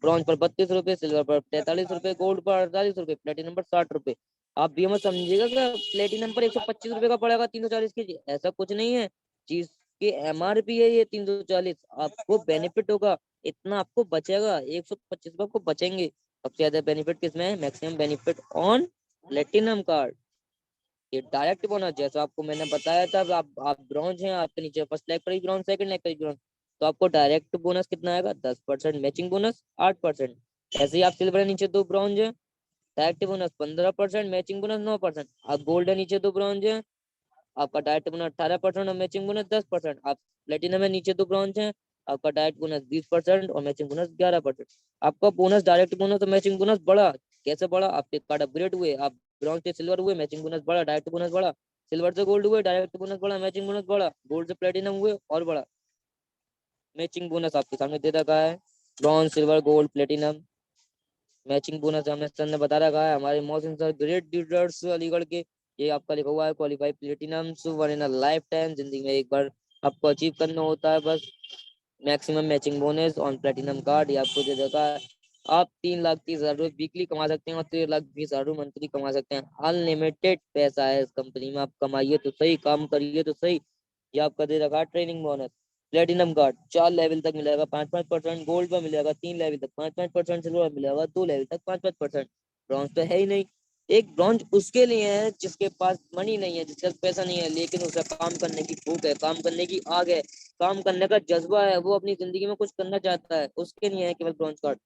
ब्रॉन्ज पर 32 रुपए, सिल्वर पर 43 रुपए, गोल्ड पर 48 रुपए, प्लेटिनम पर 60 रुपए। आप भी मत समझिएगा कि प्लेटिनम पर 125 रुपए का पड़ेगा 340 के जी, ऐसा कुछ नहीं है। चीज की MRP है ये 340। आपको बेनिफिट होगा इतना, आपको बचेगा 125 आपको बचेंगे। सबसे ज्यादा बेनिफिट किसमें है? Maximum benefit on platinum card. ये डायरेक्ट बोनस जैसा आपको मैंने बताया था, आप ब्रॉन्ज हैं, आपके नीचे फर्स्ट लेग पर ही ब्रॉन्ज, सेकंड लेग पर ही ब्रॉन्ज, तो आपको डायरेक्ट बोनस कितना आएगा? 10%, मैचिंग बोनस 8%। ऐसे ही आप सिल्वर है, नीचे 2 ब्रॉन्ज है, डायरेक्ट बोनस 15%, मैचिंग बोनस 9%। आप गोल्ड है, नीचे 2 ब्रॉन्ज है, आपका डायरेक्ट बोनस 18% और मैचिंग बोनस 10%। आप प्लेटिनम में नीचे 2 ब्रॉन्ज हैं, आपका डायरेक्ट बोनस 20% और मैचिंग बोनस 11%। आपका बोनस डायरेक्ट बोनस और मैचिंग बोनस बढ़ा। कैसे बढ़ा? आपके कार्ड अपग्रेड हुए, आप ब्रॉन्ज से सिल्वर हुए, मैचिंग बोनस बढ़ा, डायरेक्ट बोनस बढ़ा। सिल्वर से गोल्ड हुए, डायरेक्ट बोनस बढ़ा, मैचिंग बोनस बढ़ा। गोल्ड से प्लेटिनम हुए और बढ़ा। मैचिंग बोनस आपके सामने दे रखा है, bronze, silver, gold, platinum. Matching bonus हमें सर ने बता रखा है, हमारे Mohsin sir great leaders Aligarh के। ये आपका लिखा हुआ है qualify platinum one in a life time, जिंदगी में एक बार आपको अचीव करना होता है बस। Maximum matching bonus on platinum card, ये आपको दे देता है। आप 3,30,000 रुपये वीकली कमा सकते हैं और 3,20,000 मंथली कमा सकते हैं। अनलिमिटेड पैसा है इस कंपनी में, आप कमाइए तो सही, काम करिए तो सही। ये आपका दे रखा है training bonus. Platinum card 4 level तक मिलेगा 5-5%, गोल्ड पर मिलेगा 3 लेवल तक 5-5%, सिल्वर पर मिलेगा 2 लेवल तक 5-5%। ब्रॉन्ज तो है ही नहीं। एक ब्रॉन्ज उसके लिए है जिसके पास मनी नहीं है, जिसके पास पैसा नहीं है, लेकिन उसे काम करने की भूख है, काम करने की आग है, काम करने का जज्बा है, वो अपनी जिंदगी में कुछ करना चाहता है, उसके लिए है केवल ब्रॉन्ज कार्ड।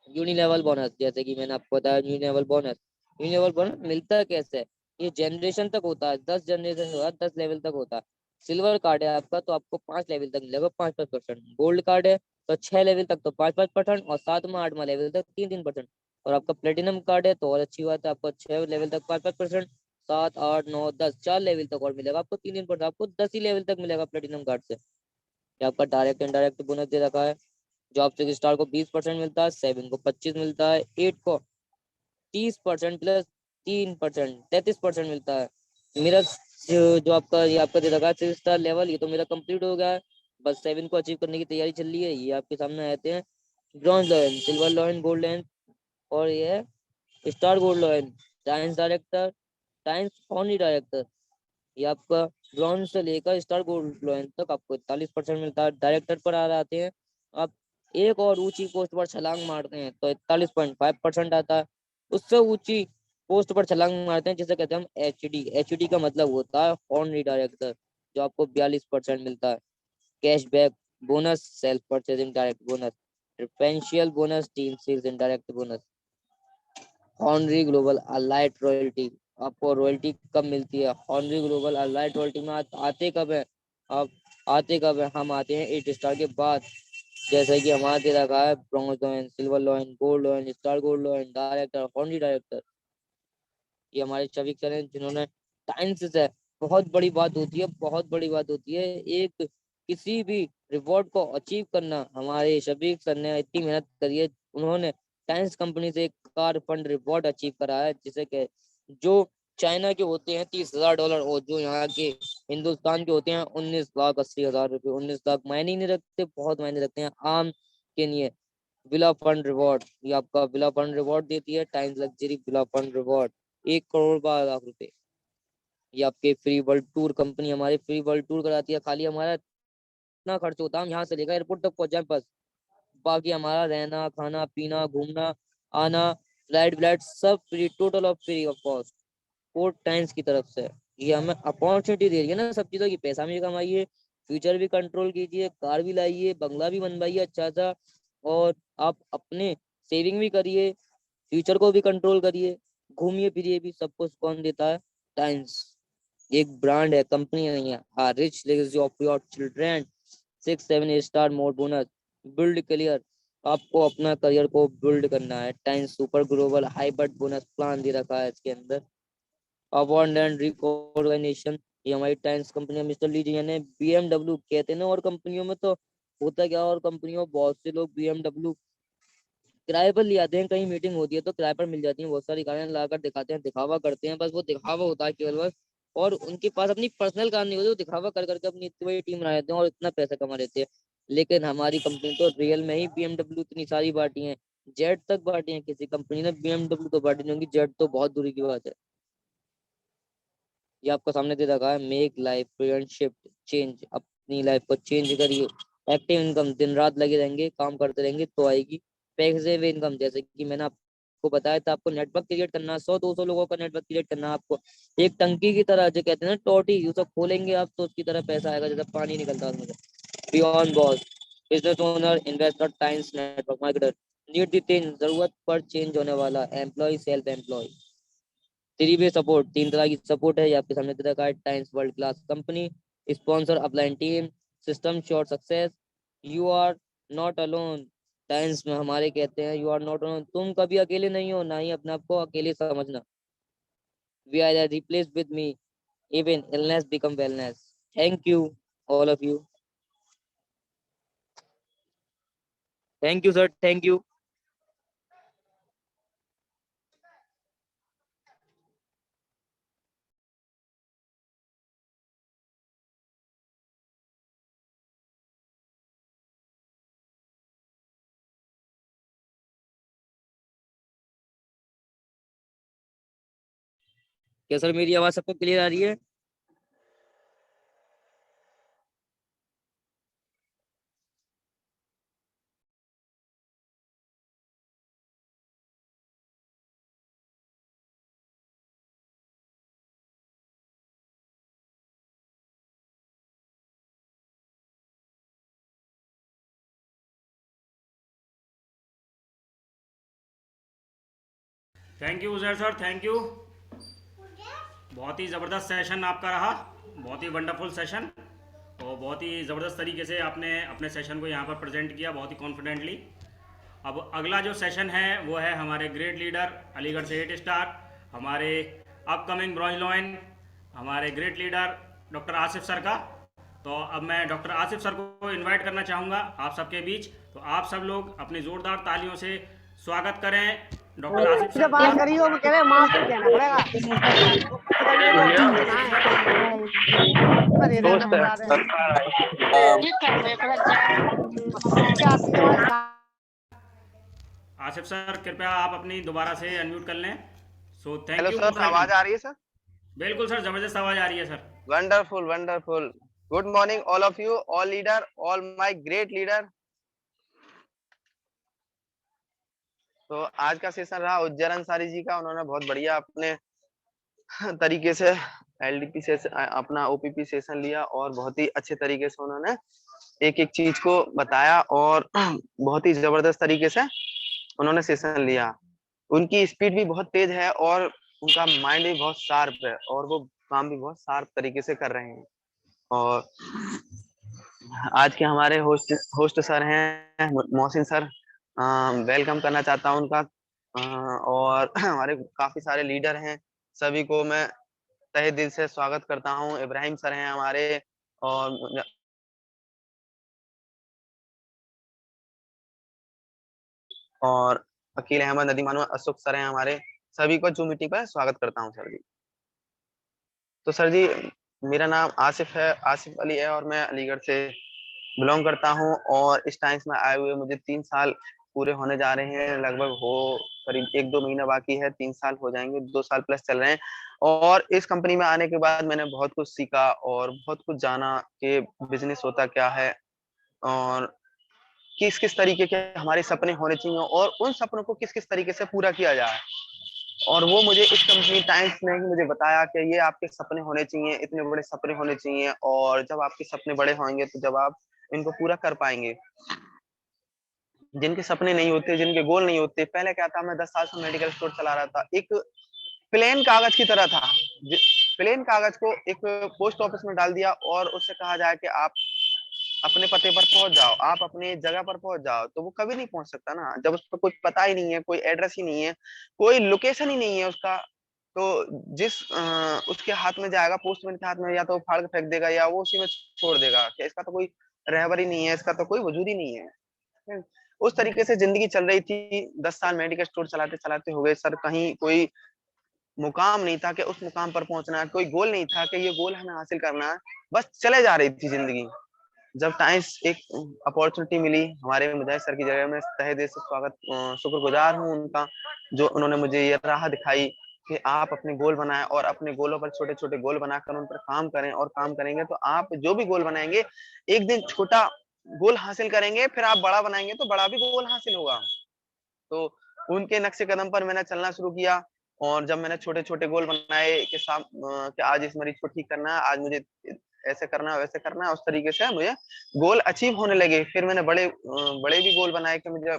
यूनिलेवल बोनस, जैसे कि मैंने आपको बताया यूनिलेवल बोनस। यूनिलेवल बोनस मिलता है कैसे? ये जनरेशन तक होता है, 10 जनरेशन होता है, 10 लेवल तक होता है। सिल्वर कार्ड है आपका तो आपको 5 लेवल तक मिलेगा 5-5%। गोल्ड कार्ड है तो 6 लेवल तक तो 5-5%, और 7वां 8वां लेवल तक 3-3%। और आपका प्लेटिनम कार्ड है तो और अच्छी बात है, आपको 6 लेवल तक 5-5%, 7, 8, 9, 10 4 लेवल तक और मिलेगा आपको 3-3%। आपको 10 ही लेवल तक मिलेगा प्लेटिनम कार्ड से। ये आपका डायरेक्ट इनडायरेक्ट बोनस दे रखा है। जॉब से स्टार को 20% मिलता है, 7 को 25 मिलता है, 8 को 30% प्लस 3% 33% मिलता है। मेरा जो आपका ये आपका दे रखा है 3 स्टार लेवल, ये तो मेरा कंप्लीट हो गया है। बस 7 को अचीव करने की तैयारी चल रही है। ये आपके सामने आते हैं bronze lion, silver lion, gold lion और ये है star gold lion. Science director, science only director. ये आपका ब्रॉन्ज से लेकर स्टार गोल्ड लॉयन तक आपको 41% मिलता है। डायरेक्टर पर आ जाते हैं, आप एक और ऊंची पोस्ट पर छलांग मारते हैं तो 41.5% आता है। उससे ऊंची पोस्ट पर छलांग मारते हैं जिसे कहते हैं हम HD का मतलब होता है ऑनरी डायरेक्टर, जो आपको 42% मिलता है। Cashback bonus, self purchasing direct bonus, differential bonus, team sales indirect bonus, honorary global elite royalty. आपको रॉयल्टी कब मिलती है? हॉनरी ग्लोबल अलाइट रॉयल्टी में आते कब है? आप आते कब है? हम आते हैं 8 स्टार के बाद। जैसे कि हमारा दे रखा है bronze lion, silver lion, gold lion, star gold lion, director, honorary director. ये हमारे शफीक सर हैं जिन्होंने टाइम्स से, बहुत बड़ी बात होती है, बहुत बड़ी बात होती है एक किसी भी रिवॉर्ड को अचीव करना। हमारे शफीक सर ने इतनी मेहनत करी है, उन्होंने टाइम्स कंपनी से एक कार फंड रिवॉर्ड अचीव करा है, जिसे के जो चाइना के होते हैं $30,000 और जो यहाँ के हिंदुस्तान के होते हैं 19,80,000 रुपये। 19 लाख मायने ही नहीं रखते, बहुत मायने रखते हैं आम के लिए। विला फंड रिवॉर्ड, ये आपका विला फंड रिवॉर्ड देती है times luxury villa fund reward, 1 crore 12 lakh रुपए। ये आपके फ्री वर्ल्ड टूर, कंपनी हमारी फ्री वर्ल्ड टूर कराती है। खाली हमारा इतना खर्च होता है, हम यहाँ से लेकर एयरपोर्ट तक पहुंच जाए बस, बाकी हमारा रहना खाना पीना घूमना आना फ्लाइट व्लाइट सब free, total of free of cost, 4 times की तरफ से। ये हमें अपॉर्चुनिटी दे रही है ना सब चीजों की, पैसा भी कमाइए, फ्यूचर भी कंट्रोल कीजिए, कार भी लाइए, बंगला भी बनवाइए अच्छा सा, और आप अपने सेविंग भी करिए, फ्यूचर को भी कंट्रोल करिए, घूमिए फिरिए भी, सब कुछ कौन देता है? टाइम्स। एक ब्रांड है, कंपनी नहीं है। हाँ, rich legacy of your children, 6-7 star more bonus, build career, आपको अपना करियर को बिल्ड करना है। Times super global hybrid bonus plan दे रखा है इसके अंदर। अवार्ड एंड रिकॉग्निशन, ये हमारी Times company mister Lee ji ने बीएमडब्ल्यू कहते हैं ना, और कंपनियों में तो होता क्या, और कंपनियों में बहुत से लोग बीएमडब्ल्यू किराए पर ले आते हैं, कहीं मीटिंग होती है तो किराए पर मिल जाती है, बहुत सारी गाड़ियां लाकर दिखाते हैं, दिखावा करते हैं, बस वो दिखावा होता है केवल बस। और उनके पास अपनी पर्सनल कार नहीं होती, वो दिखावा कर करके अपनी इतनी बड़ी टीम बना लेते हैं और इतना पैसा कमा लेते हैं। लेकिन हमारी कंपनी तो रियल में ही बीएमडब्ल्यू इतनी सारी बांटी है, जेट तक बांटी है, किसी कंपनी ने बीएमडब्ल्यू तो बांटी नहीं होगी, जेट तो बहुत दूरी की बात है। ये आपको सामने दे रखा है, make life prevent shift change, अपनी लाइफ को चेंज करिए। एक्टिव इनकम, दिन रात लगे रहेंगे काम करते रहेंगे तो आएगी। पैसिव इनकम, जैसे कि मैंने आपको बताया था, आपको नेटवर्क क्रिएट करना है, 100-200 लोगों का नेटवर्क क्रिएट करना है आपको, एक टंकी की तरह, जो कहते हैं ना टोटी, उसे खोलेंगे आप तो उसकी तरह पैसा आएगा जैसे पानी निकलता है उसमें से। Beyond boss, business owner investor times network marketer, need the change, जरूरत पर चेंज होने वाला एम्प्लॉय सेल्फ एम्प्लॉय। 3 वे सपोर्ट, 3 तरह की सपोर्ट है, ये आपके सामने दे रखा है। Times world class company, sponsor upline team, system sure success, you are not alone. Times में हमारे कहते हैं यू आर नॉट अलोन, तुम कभी अकेले नहीं हो, ना ही अपने आप को अकेले समझना। We are replace with me, even illness become wellness. Thank you all of you, thank you sir, thank you. क्या सर मेरी आवाज सबको क्लियर आ रही है? Thank you Uzair sir, thank you. बहुत ही ज़बरदस्त सेशन आपका रहा, बहुत ही वंडरफुल सेशन, और बहुत ही ज़बरदस्त तरीके से आपने अपने सेशन को यहाँ पर प्रेजेंट किया, बहुत ही कॉन्फिडेंटली। अब अगला जो सेशन है वो है हमारे ग्रेट लीडर अलीगढ़ से 8 स्टार, हमारे अपकमिंग ब्रॉन्ज लॉइन, हमारे great leader doctor Asif sir का। तो अब मैं डॉक्टर आसिफ सर को इनवाइट करना चाहूँगा आप सबके बीच, तो आप सब लोग अपनी ज़ोरदार तालियों से स्वागत करें डॉक्टर आसिफ सर जब बात का। करी हो वो कह रहे माफ देना पड़ेगा दे देना बता देना। आसिफ सर कृपया आप अपनी दोबारा से अनम्यूट कर लें। So thank hello you sir, आवाज आ रही है सर? बिल्कुल सर, जबरदस्त आवाज आ रही है sir. Wonderful wonderful. Good morning all of you, all leader, all my great leader. तो आज का सेशन रहा उज्जैन अंसारी जी का, उन्होंने बहुत बढ़िया अपने तरीके से एलडीपी सेशन, अपना ओपीपी सेशन लिया, और बहुत ही अच्छे तरीके से उन्होंने एक एक चीज को बताया, और बहुत ही जबरदस्त तरीके से उन्होंने सेशन लिया। उनकी स्पीड भी बहुत तेज है, और उनका माइंड भी बहुत शार्प है, और वो काम भी बहुत शार्प तरीके से कर रहे हैं। और आज के हमारे होस्ट होस्ट सर हैं मोहसिन सर, वेलकम करना चाहता हूं उनका। और हमारे काफी सारे लीडर हैं, सभी को मैं तहे दिल से स्वागत करता हूं। इब्राहिम सर हैं हमारे, और अकील अहमद नदीमानो, अशोक सर हैं हमारे, सभी को जूम मीटिंग पर स्वागत करता हूं सर जी। तो सर जी, मेरा नाम आसिफ है, आसिफ अली है, और मैं अलीगढ़ से बिलोंग करता हूं, और इस टाइम्स में आए हुए मुझे 3 साल पूरे होने जा रहे हैं, लगभग हो करीब 1-2 महीना बाकी है, 3 साल हो जाएंगे, 2 साल प्लस चल रहे हैं। और इस कंपनी में आने के बाद मैंने बहुत कुछ सीखा और बहुत कुछ जाना कि बिजनेस होता क्या है और किस किस तरीके के हमारे सपने होने चाहिए और उन सपनों को किस किस तरीके से पूरा किया जाए। और वो मुझे इस कंपनी टाइम्स ने ही मुझे बताया कि ये आपके सपने होने चाहिए, इतने बड़े सपने होने चाहिए और जब आपके सपने बड़े होंगे तो जब आप इनको पूरा कर पाएंगे। जिनके सपने नहीं होते, जिनके गोल नहीं होते, पहले क्या था, मैं 10 साल से मेडिकल स्टोर चला रहा था, एक प्लेन कागज की तरह था। प्लेन कागज को एक पोस्ट ऑफिस में डाल दिया और उससे कहा जाए कि आप अपने पते पर पहुंच जाओ, आप अपनी जगह पर पहुंच जाओ, तो वो कभी नहीं पहुंच सकता ना, जब उस पर कुछ पता ही नहीं है, कोई एड्रेस ही नहीं है, कोई लोकेशन ही नहीं है उसका। तो जिस उसके हाथ में जाएगा, पोस्टमैन के हाथ में, या तो वो फाड़ के फेंक देगा या वो उसी में छोड़ देगा कि इसका तो कोई रहबर ही नहीं है, इसका तो कोई वजूद ही नहीं है। उस तरीके से जिंदगी चल रही थी। 10 साल मेडिकल स्टोर चलाते चलाते हो गए सर, कहीं कोई मुकाम नहीं था कि उस मुकाम पर पहुंचना है, कोई गोल नहीं था कि ये गोल हमें हासिल करना है, बस चले जा रही थी जिंदगी। जब टाइम्स एक अपॉर्चुनिटी मिली हमारे मुजाहिद सर की जगह, में तहे दिल से शुक्रगुजार हूँ उनका, जो उन्होंने मुझे ये राह दिखाई कि आप अपने गोल बनाएं और अपने गोलों पर छोटे छोटे गोल बनाकर उन पर काम करें, और काम करेंगे तो आप जो भी गोल बनाएंगे, एक दिन छोटा गोल हासिल करेंगे, फिर आप बड़ा बनाएंगे तो बड़ा भी गोल हासिल होगा। तो उनके नक्शे कदम पर मैंने चलना शुरू किया और जब मैंने छोटे-छोटे गोल बनाए कि आज इस मरीज को ठीक करना है, आज मुझे ऐसे करना है, वैसे करना है, उस तरीके से मुझे गोल अचीव होने लगे। फिर मैंने बड़े भी गोल बनाए कि मुझे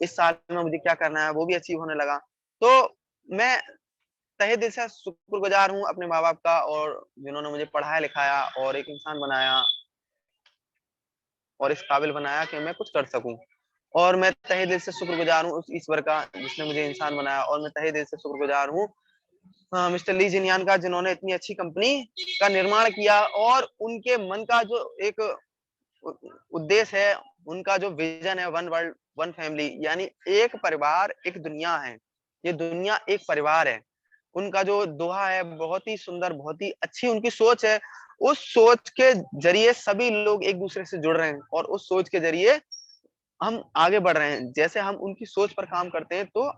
इस साल में मुझे क्या करना है, वो भी अचीव होने लगा। तो मैं तहे दिल से शुक्रगुजार हूँ अपने माँ-बाप का, और जिन्होंने मुझे पढ़ाया-लिखाया और एक इंसान बनाया और इस काबिल बनाया कि मैं कुछ कर सकूँ। और मैं तहे दिल से शुक्रगुजार हूँ उस ईश्वर का जिसने मुझे इंसान बनाया, और मैं तहे दिल से शुक्रगुजार हूँ मिस्टर ली जिनयान का, जिन्होंने इतनी अच्छी कंपनी का निर्माण किया और उनके मन का जो एक उ उद्देश्य है, उनका जो विज़न है, वन वर्ल्ड वन फैमिली, यानी एक परिवार, एक दुनिया है। ये दुनिया एक परिवार है। उनका जो दोहा है बहुत ही सुंदर, बहुत ही अच्छी उनकी सोच है। उस सोच के ज़रिए सभी लोग एक-दूसरे से जुड़ रहे हैं और उस सोच के ज़रिए हम आगे बढ़ रहे हैं। जैसे हम उनकी सोच पर काम करते हैं तो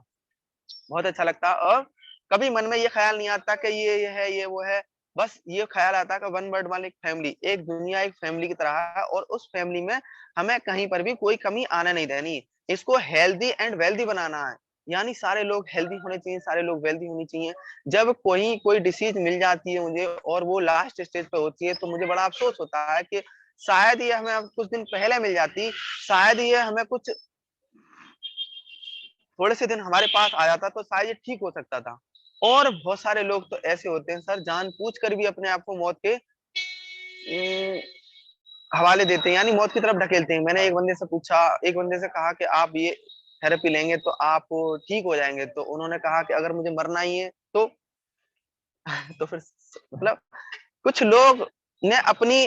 बहुत अच्छा लगता है, और कभी मन में ये ख़्याल नहीं आता कि ये है, ये वो है। बस ये ख़्याल आता है कि वन वर्ल्ड वन एक फैमिली, एक दुनिया एक फैमिली की तरह है, और उस फैमिली में हमें कहीं पर भी कोई कमी आने नहीं देनी। इसको हेल्दी एंड वेल्दी बनाना है। यानी सारे लोग हेल्दी होने चाहिए, सारे लोग वेल्दी होनी चाहिए। जब कोई डिसीज़ मिल जाती है मुझे और वो लास्ट स्टेज पे होती है, तो मुझे बड़ा अफ़सोस होता है कि शायद ये हमें अब कुछ दिन पहले मिल जाती, शायद ये हमें कुछ थोड़े से दिन हमारे पास आ जाता तो शायद ये ठीक हो सकता था। और बहुत सारे लोग तो ऐसे होते हैं सर, जानबूझकर भी अपने आप को मौत के हवाले देते हैं, यानी मौत की तरफ ढकेलते हैं। मैंने एक बंदे से कहा कि आप ये थेरेपी लेंगे तो आप ठीक हो जाएँगे। तो उन्होंने कहा कि अगर मुझे मरना ही है तो तो फिर मतलब कुछ लोग ने अपनी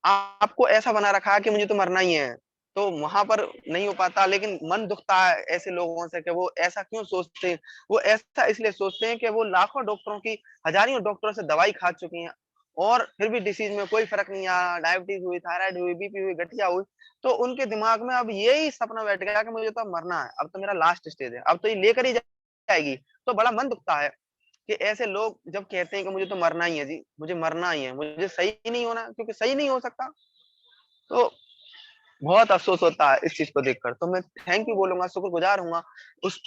आपको ऐसा बना रखा है कि मुझे तो मरना ही है, तो वहाँ पर नहीं हो पाता। लेकिन मन दुखता है ऐसे लोगों से कि वो ऐसा क्यों सोचते हैं? वो ऐसा इसलिए सोचते हैं कि वो लाखों डॉक्टरों की, हज़ारों डॉक्टरों से दवाई खा चुकी हैं और फिर भी डिसीज़ में कोई फ़र्क नहीं आया। डायबिटीज़ हुई, थायराइड हुई, बीपी हुई, गठिया हुई, तो उनके दिमाग में अब यही सपना बैठ गया कि मुझे तो अब मरना है, अब तो मेरा लास्ट स्टेज है, अब तो ये लेकर ही जाएगी। तो बड़ा मन दुखता है कि ऐसे लोग जब कहते हैं कि मुझे तो मरना ही है जी, मुझे मरना ही है, मुझे सही नहीं होना, क्योंकि सही नहीं हो सकता। तो बहुत अफ़सोस होता है इस चीज़ को देखकर। तो मैं थैंक यू बोलूँगा, शुक्रगुज़ार हूँगा उस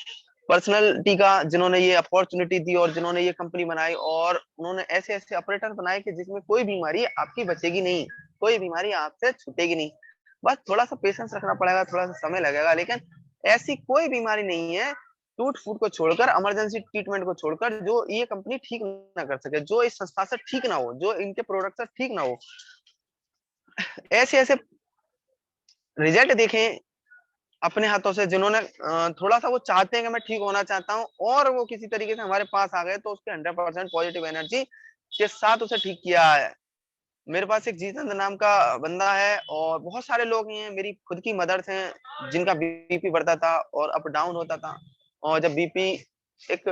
पर्सनैलिटी का जिन्होंने ये अपॉर्च्युनिटी दी और जिन्होंने ये कंपनी बनाई, और उन्होंने ऐसे-ऐसे ऑपरेटर बनाए कि जिसमें कोई बीमारी आपकी बचेगी नहीं, कोई बीमारी आपसे छूटेगी नहीं। बस थोड़ा-सा पेशेंस रखना पड़ेगा, थोड़ा-सा समय लगेगा, लेकिन ऐसी कोई बीमारी नहीं है, टूट-फूट को छोड़कर, इमरजेंसी ट्रीटमेंट को छोड़कर, जो ये कंपनी ठीक ना कर सके, जो इस संस्था से ठीक ना हो, जो इनके प्रोडक्ट से ठीक ना हो। ऐसे-ऐसे रिजल्ट देखें अपने हाथों से, जिन्होंने थोड़ा-सा वो चाहते हैं कि मैं ठीक होना चाहता हूँ और वो किसी तरीके से हमारे पास आ गए, तो उसके 100% पॉजिटिव एनर्जी के साथ उसे ठीक किया है। मेरे पास एक जीतन नाम का बंदा है, और बहुत सारे लोग हैं, मेरी खुद की मदर्स हैं, जिनका बीपी बढ़ता था और अप डाउन होता था। और जब बीपी एक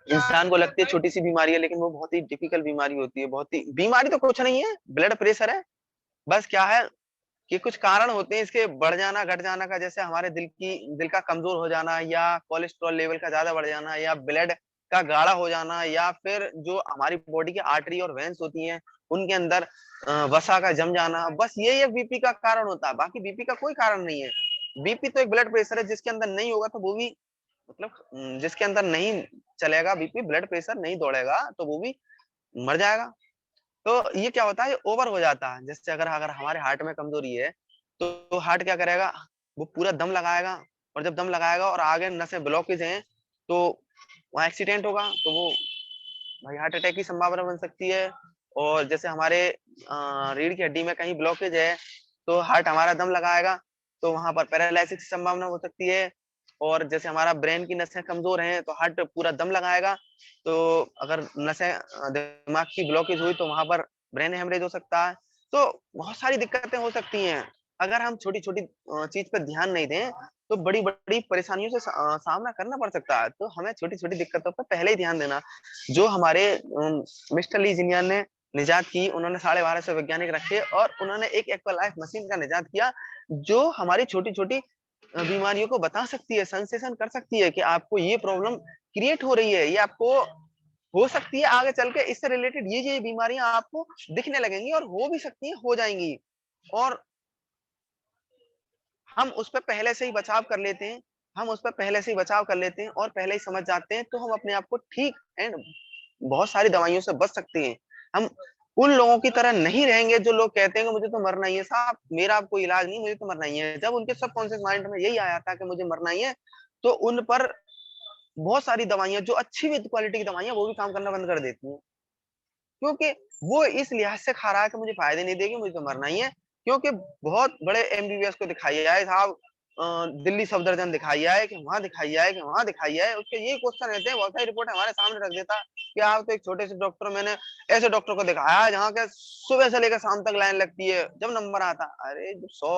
इंसान को लगती है छोटी-सी बीमारी है, लेकिन वो बहुत ही डिफिकल्ट बीमारी होती है, बहुत ही बीमारी तो कुछ नहीं है, ब्लड प्रेशर है। बस क्या है कि कुछ कारण होते हैं इसके बढ़ जाना घट जाना का, जैसे हमारे दिल का कमजोर हो जाना, या कोलेस्ट्रॉल लेवल का ज्यादा बढ़ जाना, या ब्लड का गाढ़ा हो जाना, या फिर जो हमारी बॉडी की आर्टरी और वेंस होती हैं उनके अंदर वसा का जम जाना, बस यही एक बीपी का कारण होता है। बाकी बीपी का कोई कारण नहीं है। बीपी तो एक ब्लड प्रेशर है, जिसके अंदर नहीं होगा तो वो भी मतलब जिसके अंदर नहीं चलेगा बीपी, ब्लड प्रेशर नहीं दौड़ेगा तो वो भी मर जाएगा। तो ये क्या होता है, ये ओवर हो जाता है। जैसे अगर अगर हमारे हार्ट में कमजोरी है तो हार्ट क्या करेगा, वो पूरा दम लगाएगा, और जब दम लगाएगा और आगे नसें ब्लॉकेज हैं तो वहाँ एक्सीडेंट होगा, तो वो भाई हार्ट अटैक की संभावना बन सकती है। और जैसे हमारे रीढ़ की हड्डी में कहीं ब्लॉकेज है तो हार्ट हमारा दम लगाएगा, तो वहां पर पैरालिसिस की संभावना हो सकती है। और जैसे हमारा ब्रेन की नसें कमजोर हैं तो हार्ट पूरा दम लगाएगा, तो अगर नसें दिमाग की ब्लॉकेज हुई तो वहां पर ब्रेन हेमरेज हो सकता है। तो बहुत सारी दिक्कतें हो सकती हैं। अगर हम छोटी छोटी चीज पर ध्यान नहीं दें तो बड़ी बड़ी परेशानियों से सामना करना पड़ सकता है। तो हमें छोटी छोटी दिक्कतों पर पहले ही ध्यान देना। जो हमारे मिस्टर ली जिनियन ने निजात की, उन्होंने 1250 वैज्ञानिक रखे और उन्होंने एक एक्वालाइफ मशीन का निजात किया, जो हमारी छोटी छोटी बीमारियों को बता सकती है, सेंसेशन कर सकती है कि आपको ये प्रॉब्लम क्रिएट हो रही है, ये आपको हो सकती है आगे चल के इससे रिलेटेड ये बीमारियां आपको दिखने लगेंगी, और हो भी सकती है, हो जाएंगी। और हम उस पर पहले से ही बचाव कर लेते हैं, हम उस पर पहले से ही बचाव कर लेते हैं और पहले ही समझ जाते हैं, तो हम अपने आप को ठीक एंड बहुत सारी दवाइयों से बच सकते हैं। हम उन लोगों की तरह नहीं रहेंगे जो लोग कहते हैं कि मुझे तो मरना ही है साहब, मेरा अब कोई इलाज नहीं, मुझे तो मरना ही है। जब उनके सबकॉन्शियस माइंड में यही आया था कि मुझे मरना ही है, तो उन पर बहुत सारी दवाइयां, जो अच्छी विद क्वालिटी की दवाइयां, वो भी काम करना बंद कर देती हैं। क्योंकि वो इस लिहाज से खा रहा है कि मुझे फायदे नहीं देगी, मुझे तो मरना ही है। क्योंकि बहुत बड़े एमबीबीएस को दिखाइए है साहब, दिल्ली सफदरजंग दिखाइए है कि वहां दिखाइए है कि वहां दिखाइए है, उसके यही क्वेश्चन रहते हैं, बहुत सारी रिपोर्ट हमारे सामने रख देता कि आप तो एक छोटे से डॉक्टर, मैंने ऐसे डॉक्टर को दिखाया है जहाँ के सुबह से लेकर शाम तक लाइन लगती है, जब नंबर आता, अरे 100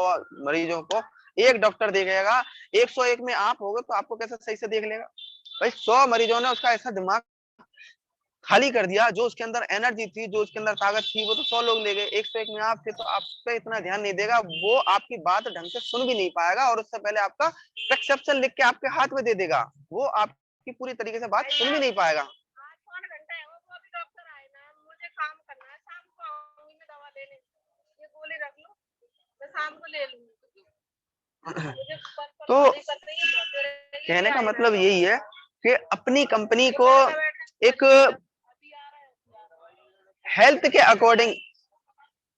मरीजों को एक डॉक्टर देखेगा, 101 में आप होगे तो आपको कैसे सही से देख लेगा भाई। 100 मरीजों ने उसका ऐसा दिमाग खाली कर दिया, जो उसके अंदर एनर्जी थी, जो उसके अंदर ताकत थी, वो तो 100 लोग ले गए, 101 में आप थे, तो आप पे इतना ध्यान नहीं देगा, वो आपकी बात ढंग से सुन भी नहीं पाएगा, और उससे पहले आपका प्रेस्क्रिप्शन लिख के आपके हाथ में दे देगा, वो आपकी पूरी तरीके से बात सुन भी नहीं पाएगा। आज 4 घंटा है वो अभी डॉक्टर आए ना, मुझे काम करना है, शाम को आऊंगी मैं दवा लेने, ये गोली रख लो, मैं शाम को ले लूंगी। मुझे तो करते ही कहने का मतलब यही है कि अपनी कंपनी को एक हेल्थ के अकॉर्डिंग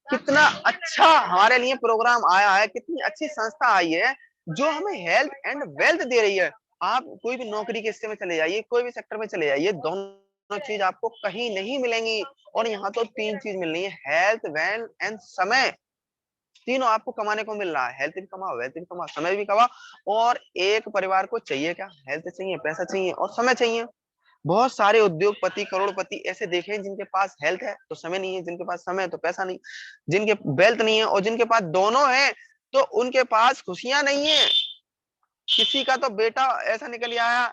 कितना अच्छा हमारे लिए प्रोग्राम आया है, कितनी अच्छी संस्था आई है जो हमें हेल्थ एंड वेल्थ दे रही है। आप कोई भी नौकरी के हिस्से में चले जाइए, कोई भी सेक्टर में चले जाइए, दोनों चीज आपको कहीं नहीं मिलेंगी, और यहाँ तो 3 चीज मिल रही है, हेल्थ, वेल्थ एंड समय। तीनों आपको कमाने को मिल रहा है, हेल्थ भी कमाओ, वेल्थ भी कमाओ, समय भी कमाओ। और एक परिवार को चाहिए क्या, हेल्थ चाहिए, पैसा चाहिए और समय चाहिए। बहुत सारे उद्योगपति, करोड़पति ऐसे देखे हैं जिनके पास हेल्थ है तो समय नहीं है, जिनके पास समय है तो पैसा नहीं, जिनके वेल्थ नहीं है और जिनके पास दोनों है तो उनके पास खुशियां नहीं है। किसी का तो बेटा ऐसा निकल आया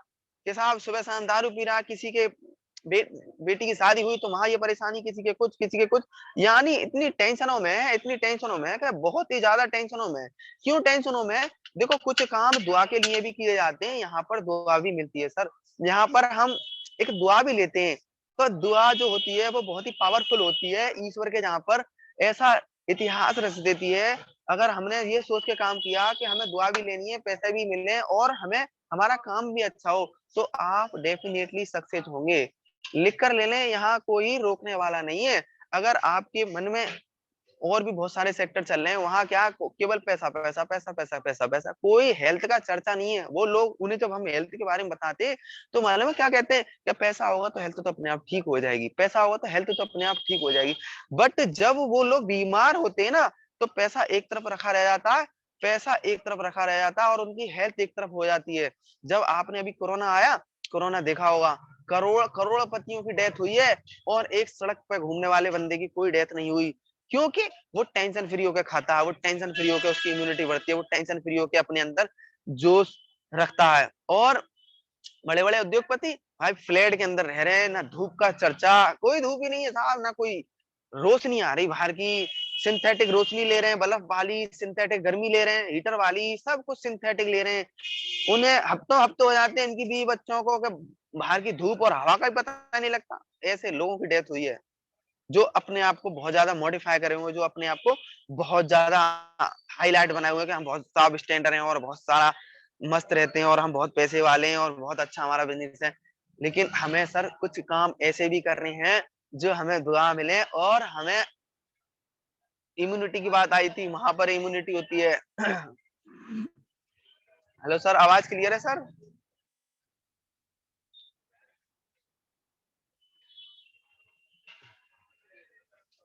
कि साहब सुबह शाम दारू पी रहा, किसी के बेटी की शादी हुई तो वहां ये परेशानी, किसी के कुछ, किसी के कुछ, यानी इतनी टेंशनों में है, इतनी टेंशनों में है कि बहुत ही ज्यादा टेंशनों में है। क्यों टेंशनों में है? देखो, कुछ काम दुआ के लिए भी किए जाते हैं, यहाँ पर दुआ भी मिलती है सर। यहाँ पर हम एक दुआ भी लेते हैं, तो दुआ जो होती है वो बहुत ही पावरफुल होती है ईश्वर के, जहाँ पर ऐसा इतिहास रच देती है। अगर हमने ये सोच के काम किया कि हमें दुआ भी लेनी है, पैसे भी मिलने और हमें हमारा काम भी अच्छा हो, तो आप डेफिनेटली सक्सेस होंगे। लिख कर ले लें, यहाँ कोई रोकने वाला नहीं है। अगर आपके मन में और भी बहुत सारे सेक्टर चल रहे हैं, वहां क्या केवल पैसा पैसा पैसा पैसा पैसा पैसा, कोई हेल्थ का चर्चा नहीं है। वो लोग, उन्हें जब हम हेल्थ के बारे में बताते हैं तो मालूम है क्या कहते हैं, क्या पैसा होगा तो हेल्थ तो अपने आप ठीक हो जाएगी, पैसा होगा तो हेल्थ तो अपने आप ठीक हो जाएगी। बट जब वो लोग बीमार होते हैं ना, तो पैसा एक तरफ रखा रह जाता है, पैसा एक तरफ रखा रह जाता है और उनकी हेल्थ एक तरफ हो जाती है। जब आपने अभी कोरोना आया, कोरोना देखा होगा, करोड़पतियों की डेथ हुई है और एक सड़क पर घूमने वाले बंदे की कोई डेथ नहीं हुई, क्योंकि वो टेंशन फ्री होकर खाता है, वो टेंशन फ्री होकर उसकी इम्यूनिटी बढ़ती है, वो टेंशन फ्री होकर अपने अंदर जोश रखता है। और बड़े बड़े उद्योगपति भाई फ्लैट के अंदर रह रहे हैं, ना धूप का चर्चा, कोई धूप ही नहीं है साहब, ना कोई रोशनी आ रही बाहर की, सिंथेटिक रोशनी ले रहे हैं, बल्ब वाली सिंथेटिक गर्मी ले रहे हैं, हीटर वाली सब कुछ सिंथेटिक ले रहे हैं। उन्हें हफ्तों हफ्तों हो जाते हैं इनकी बीवी बच्चों को कि बाहर की धूप और हवा का भी पता नहीं लगता। ऐसे लोगों की डेथ हुई है जो अपने आप को बहुत ज्यादा मॉडिफाई करे हुए, जो अपने आप को बहुत ज्यादा हाईलाइट बनाए हुए कि हम बहुत टॉप स्टैंडर्ड हैं और बहुत सारा मस्त रहते हैं और हम बहुत पैसे वाले हैं और बहुत अच्छा हमारा बिजनेस है। लेकिन हमें सर कुछ काम ऐसे भी करने हैं जो हमें दुआ मिले। और हमें इम्यूनिटी की बात आई थी, वहां पर इम्यूनिटी होती है। हेलो सर, आवाज क्लियर है सर?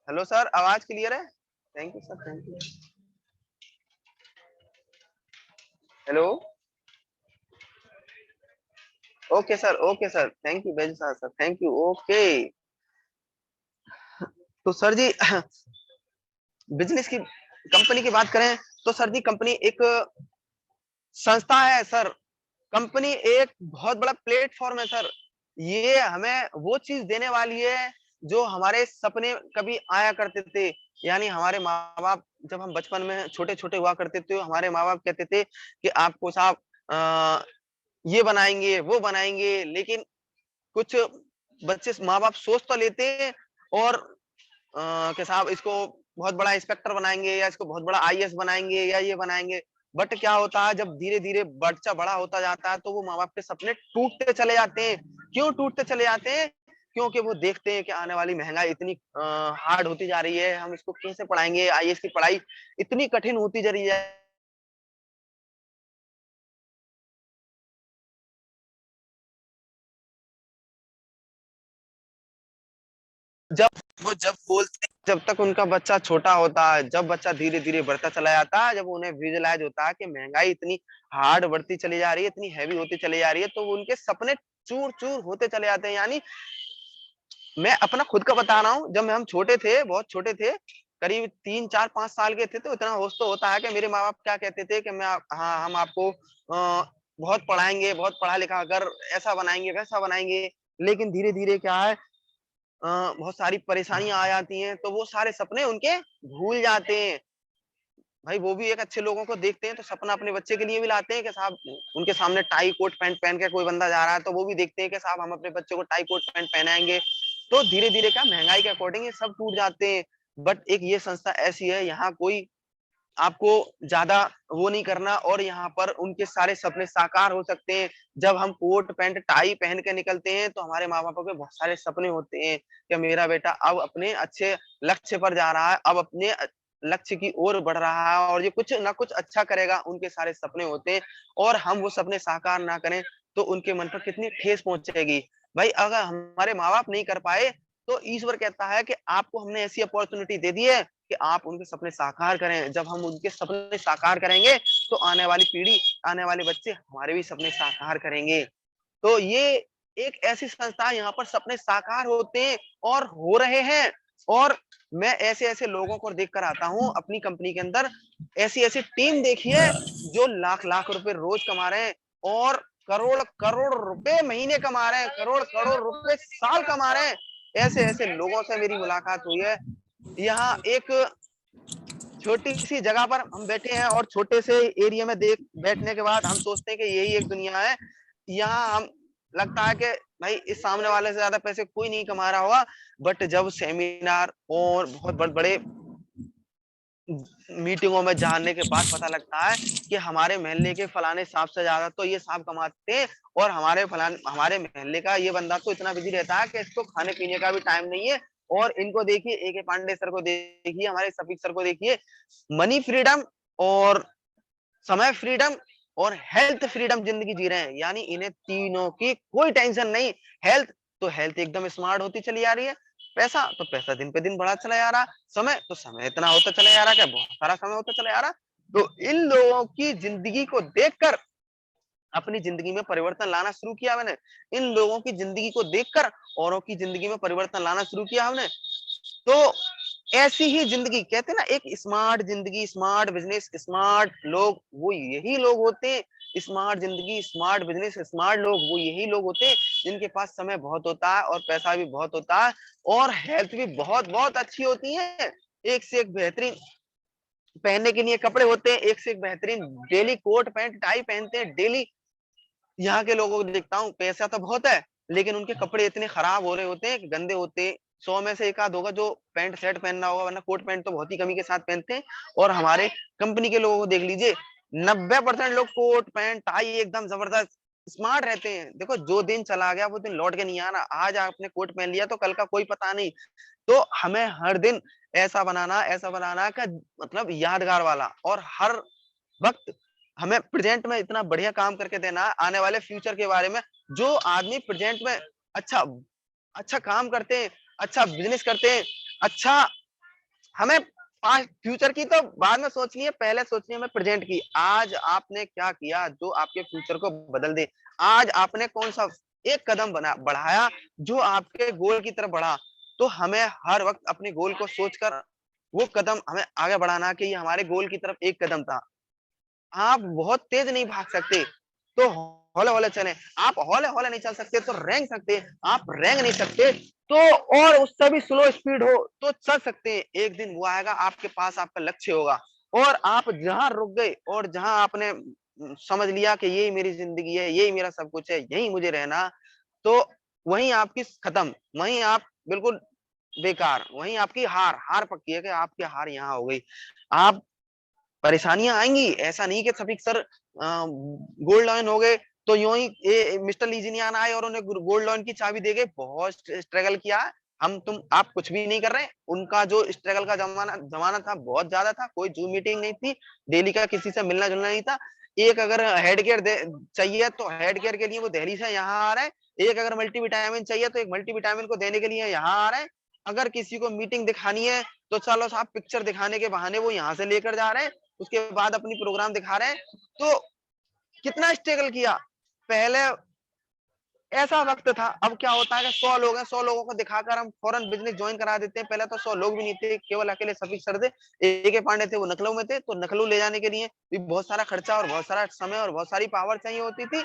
हेलो सर, आवाज क्लियर है? Thank you sir, thank you. Hello, okay sir, thank you very sir, thank you, okay. तो सर जी बिजनेस की कंपनी की बात करें तो सर जी कंपनी एक संस्था है सर। कंपनी एक बहुत बड़ा प्लेटफॉर्म है सर। ये हमें वो चीज देने वाली है जो हमारे सपने कभी आया करते थे। यानी हमारे माँ बाप जब हम बचपन में छोटे छोटे हुआ करते थे, हमारे माँ बाप कहते थे कि आपको साहब ये बनाएंगे वो बनाएंगे। लेकिन कुछ बच्चे माँ बाप सोच तो लेते हैं और कि साहब इसको बहुत बड़ा इंस्पेक्टर बनाएंगे या इसको बहुत बड़ा आईएएस बनाएंगे या ये बनाएंगे। बट क्या होता है जब धीरे धीरे बच्चा बड़ा होता जाता है तो वो माँ बाप के सपने टूटते चले जाते हैं। क्यों टूटते चले जाते हैं? क्योंकि वो देखते हैं कि आने वाली महंगाई इतनी हार्ड होती जा रही है, हम इसको कैसे पढ़ाएंगे, आईएएस की पढ़ाई इतनी कठिन होती जा रही है। जब बोलते हैं, जब तक उनका बच्चा छोटा होता है, जब बच्चा धीरे धीरे बढ़ता चला जाता है, जब उन्हें विजुअलाइज होता है कि महंगाई इतनी हार्ड बढ़ती चली जा रही है, इतनी हैवी होती चली जा रही है, तो उनके सपने चूर चूर होते चले जाते हैं। यानी मैं अपना खुद का बता रहा हूँ, जब हम छोटे थे, बहुत छोटे थे, करीब 3 4 5 साल के थे, तो इतना होश तो होता है कि मेरे माँ बाप क्या कहते थे कि हाँ हम आपको बहुत पढ़ाएंगे, बहुत पढ़ा लिखा कर ऐसा बनाएंगे वैसा बनाएंगे। लेकिन धीरे धीरे क्या है, बहुत सारी परेशानियां आ जाती हैं तो वो सारे सपने उनके भूल जाते हैं। भाई वो भी एक अच्छे लोगों को देखते हैं तो सपना अपने बच्चे के लिए भी लाते हैं कि साहब उनके सामने टाई कोट पैंट पहन के कोई बंदा जा रहा है तो वो भी देखते हैं कि साहब हम अपने बच्चे को टाई कोट पैंट पहनाएंगे। तो धीरे धीरे क्या महंगाई के अकॉर्डिंग ये सब टूट जाते हैं। बट एक ये संस्था ऐसी है, यहाँ कोई आपको ज्यादा वो नहीं करना और यहाँ पर उनके सारे सपने साकार हो सकते हैं। जब हम कोट पैंट टाई पहन के निकलते हैं तो हमारे माँ बापों के बहुत सारे सपने होते हैं कि मेरा बेटा अब अपने अच्छे लक्ष्य पर जा रहा है, अब अपने लक्ष्य की ओर बढ़ रहा है और ये कुछ ना कुछ अच्छा करेगा। उनके सारे सपने होते हैं और हम वो सपने साकार ना करें तो उनके मन पर कितनी ठेस पहुंचेगी। भाई अगर हमारे माँ बाप नहीं कर पाए तो ईश्वर कहता है कि आपको हमने ऐसी अपॉर्चुनिटी दे दी है कि आप उनके सपने साकार करें। जब हम उनके सपने साकार करेंगे तो आने वाली पीढ़ी, आने वाले बच्चे हमारे भी सपने साकार करेंगे। तो ये एक ऐसी संस्था है, यहाँ पर सपने साकार होते हैं और हो रहे हैं। और मैं ऐसे ऐसे लोगों को देख कर आता हूँ अपनी कंपनी के अंदर। ऐसी ऐसी टीम देखी है जो लाख लाख रुपए रोज कमा रहे हैं और करोड़ करोड़ रुपए महीने कमा रहे हैं, करोड़ करोड़ रुपए साल कमा रहे हैं। ऐसे ऐसे लोगों से मेरी मुलाकात हुई है। यहाँ एक छोटी सी जगह पर हम बैठे हैं और छोटे से एरिया में देख बैठने के बाद हम सोचते हैं कि यही एक दुनिया है। यहाँ हम लगता है कि भाई इस सामने वाले से ज्यादा पैसे कोई नहीं कमा रहा होगा। बट जब सेमिनार और बहुत बड़े बड़े मीटिंगों में जानने के बाद पता लगता है कि हमारे मोहल्ले के फलाने साहब से ज्यादा तो ये साहब कमाते हैं और हमारे मोहल्ले का ये बंदा तो इतना बिजी रहता है कि इसको खाने पीने का भी टाइम नहीं है। और इनको देखिए, ए के पांडे सर को देखिए, हमारे सफीक सर को देखिए, मनी फ्रीडम और समय फ्रीडम और हेल्थ फ्रीडम जिंदगी जी रहे हैं। यानी इन्हें तीनों की कोई टेंशन नहीं। हेल्थ तो हेल्थ एकदम स्मार्ट होती चली जा रही है, पैसा तो पैसा दिन पे दिन बढ़ा चला जा रहा, समय तो समय इतना होता चला जा रहा है, बहुत सारा समय होता चला जा रहा। तो इन लोगों की जिंदगी को देखकर अपनी जिंदगी में परिवर्तन लाना शुरू किया मैंने। इन लोगों की जिंदगी को देखकर औरों की जिंदगी में परिवर्तन लाना शुरू किया हमने। तो ऐसी ही जिंदगी कहते हैं ना, एक स्मार्ट जिंदगी, स्मार्ट बिजनेस, स्मार्ट लोग, वो यही लोग होते हैं। स्मार्ट जिंदगी, स्मार्ट बिजनेस, स्मार्ट लोग वो यही लोग होते हैं जिनके पास समय बहुत होता है और पैसा भी बहुत होता है और हेल्थ भी बहुत बहुत अच्छी होती है। एक से एक बेहतरीन पहनने के लिए कपड़े होते हैं, एक से एक बेहतरीन डेली कोट पैंट टाई पहनते हैं डेली। यहाँ के लोगों को देखता हूँ पैसा तो बहुत है, लेकिन उनके कपड़े इतने खराब हो रहे होते हैं कि गंदे होते हैं। 100 में से एक आध होगा जो पैंट शर्ट पहनना होगा, वरना कोट पैंट तो बहुत ही कमी के साथ पहनते हैं। और हमारे कंपनी के लोगों को देख लीजिए, 90% लोग कोट पैंट टाई एकदम जबरदस्त स्मार्ट रहते हैं। देखो जो दिन चला गया वो दिन लौट के नहीं आना। आज आपने कोट पहन लिया तो कल का कोई पता नहीं। तो हमें हर दिन ऐसा बनाना का मतलब यादगार वाला, और हर वक्त हमें प्रेजेंट में इतना बढ़िया काम करके देना है आने वाले फ्यूचर के बारे में। जो आदमी प्रेजेंट में अच्छा अच्छा काम करते हैं, अच्छा बिजनेस करते हैं, अच्छा हमें पास्ट फ्यूचर की तो बाद में सोचनी है, पहले सोचनी है हमें प्रेजेंट की। आज आपने क्या किया जो आपके फ्यूचर को बदल दे? आज आपने कौन सा एक कदम बढ़ाया जो आपके गोल की तरफ बढ़ा? तो हमें हर वक्त अपने गोल को सोचकर वो कदम हमें आगे बढ़ाना कि ये हमारे गोल की तरफ एक कदम था। आप बहुत तेज नहीं भाग सकते तो हौले हौले चलें। आप हौले हौले नहीं चल सकते तो रेंग सकते। आप रेंग नहीं सकते तो और उससे भी स्लो स्पीड हो तो चल सकते हैं। एक दिन वो आएगा आपके पास, आपका लक्ष्य होगा, और आप जहां रुक गए और जहां आपने समझ लिया कि यही मेरी जिंदगी है, यही मेरा सब कुछ है, यही मुझे रहना, तो वहीं आपकी खत्म, वहीं आप बिल्कुल बेकार, वहीं आपकी हार हार पक्की है कि आपकी हार यहाँ हो गई। आप परेशानियां आएंगी, ऐसा नहीं कि सभी सर गोल्ड लॉइन हो गए तो यूं ही मिस्टर लीजिनियान आए और उन्हें गोल्ड लॉइन की चाबी दे गए। बहुत स्ट्रगल किया है। आप कुछ भी नहीं कर रहे हैं। उनका जो स्ट्रगल का जमाना था बहुत ज्यादा था। कोई जूम मीटिंग नहीं थी, डेली का किसी से मिलना जुलना नहीं था। एक अगर हेड केयर चाहिए तो हेड केयर के लिए वो दिल्ली से यहाँ आ रहे हैं। एक अगर मल्टीविटामिन चाहिए तो एक मल्टीविटामिन को देने के लिए यहाँ आ रहे हैं। अगर किसी को मीटिंग दिखानी है तो चलो साहब पिक्चर दिखाने के बहाने वो यहाँ से लेकर जा रहे हैं, उसके बाद अपनी प्रोग्राम दिखा रहे हैं। तो कितना स्ट्रगल किया पहले। ऐसा वक्त था। अब क्या होता है कि 100 लोग हैं, 100 लोगों को दिखाकर हम फौरन बिजनेस ज्वाइन करा देते हैं। पहले तो 100 लोग भी नहीं थे, केवल अकेले सफीक सर थे, AK पांडे थे, वो लखनऊ में थे। तो लखनऊ ले जाने के लिए भी बहुत सारा खर्चा और बहुत सारा समय और बहुत सारी पावर चाहिए होती थी।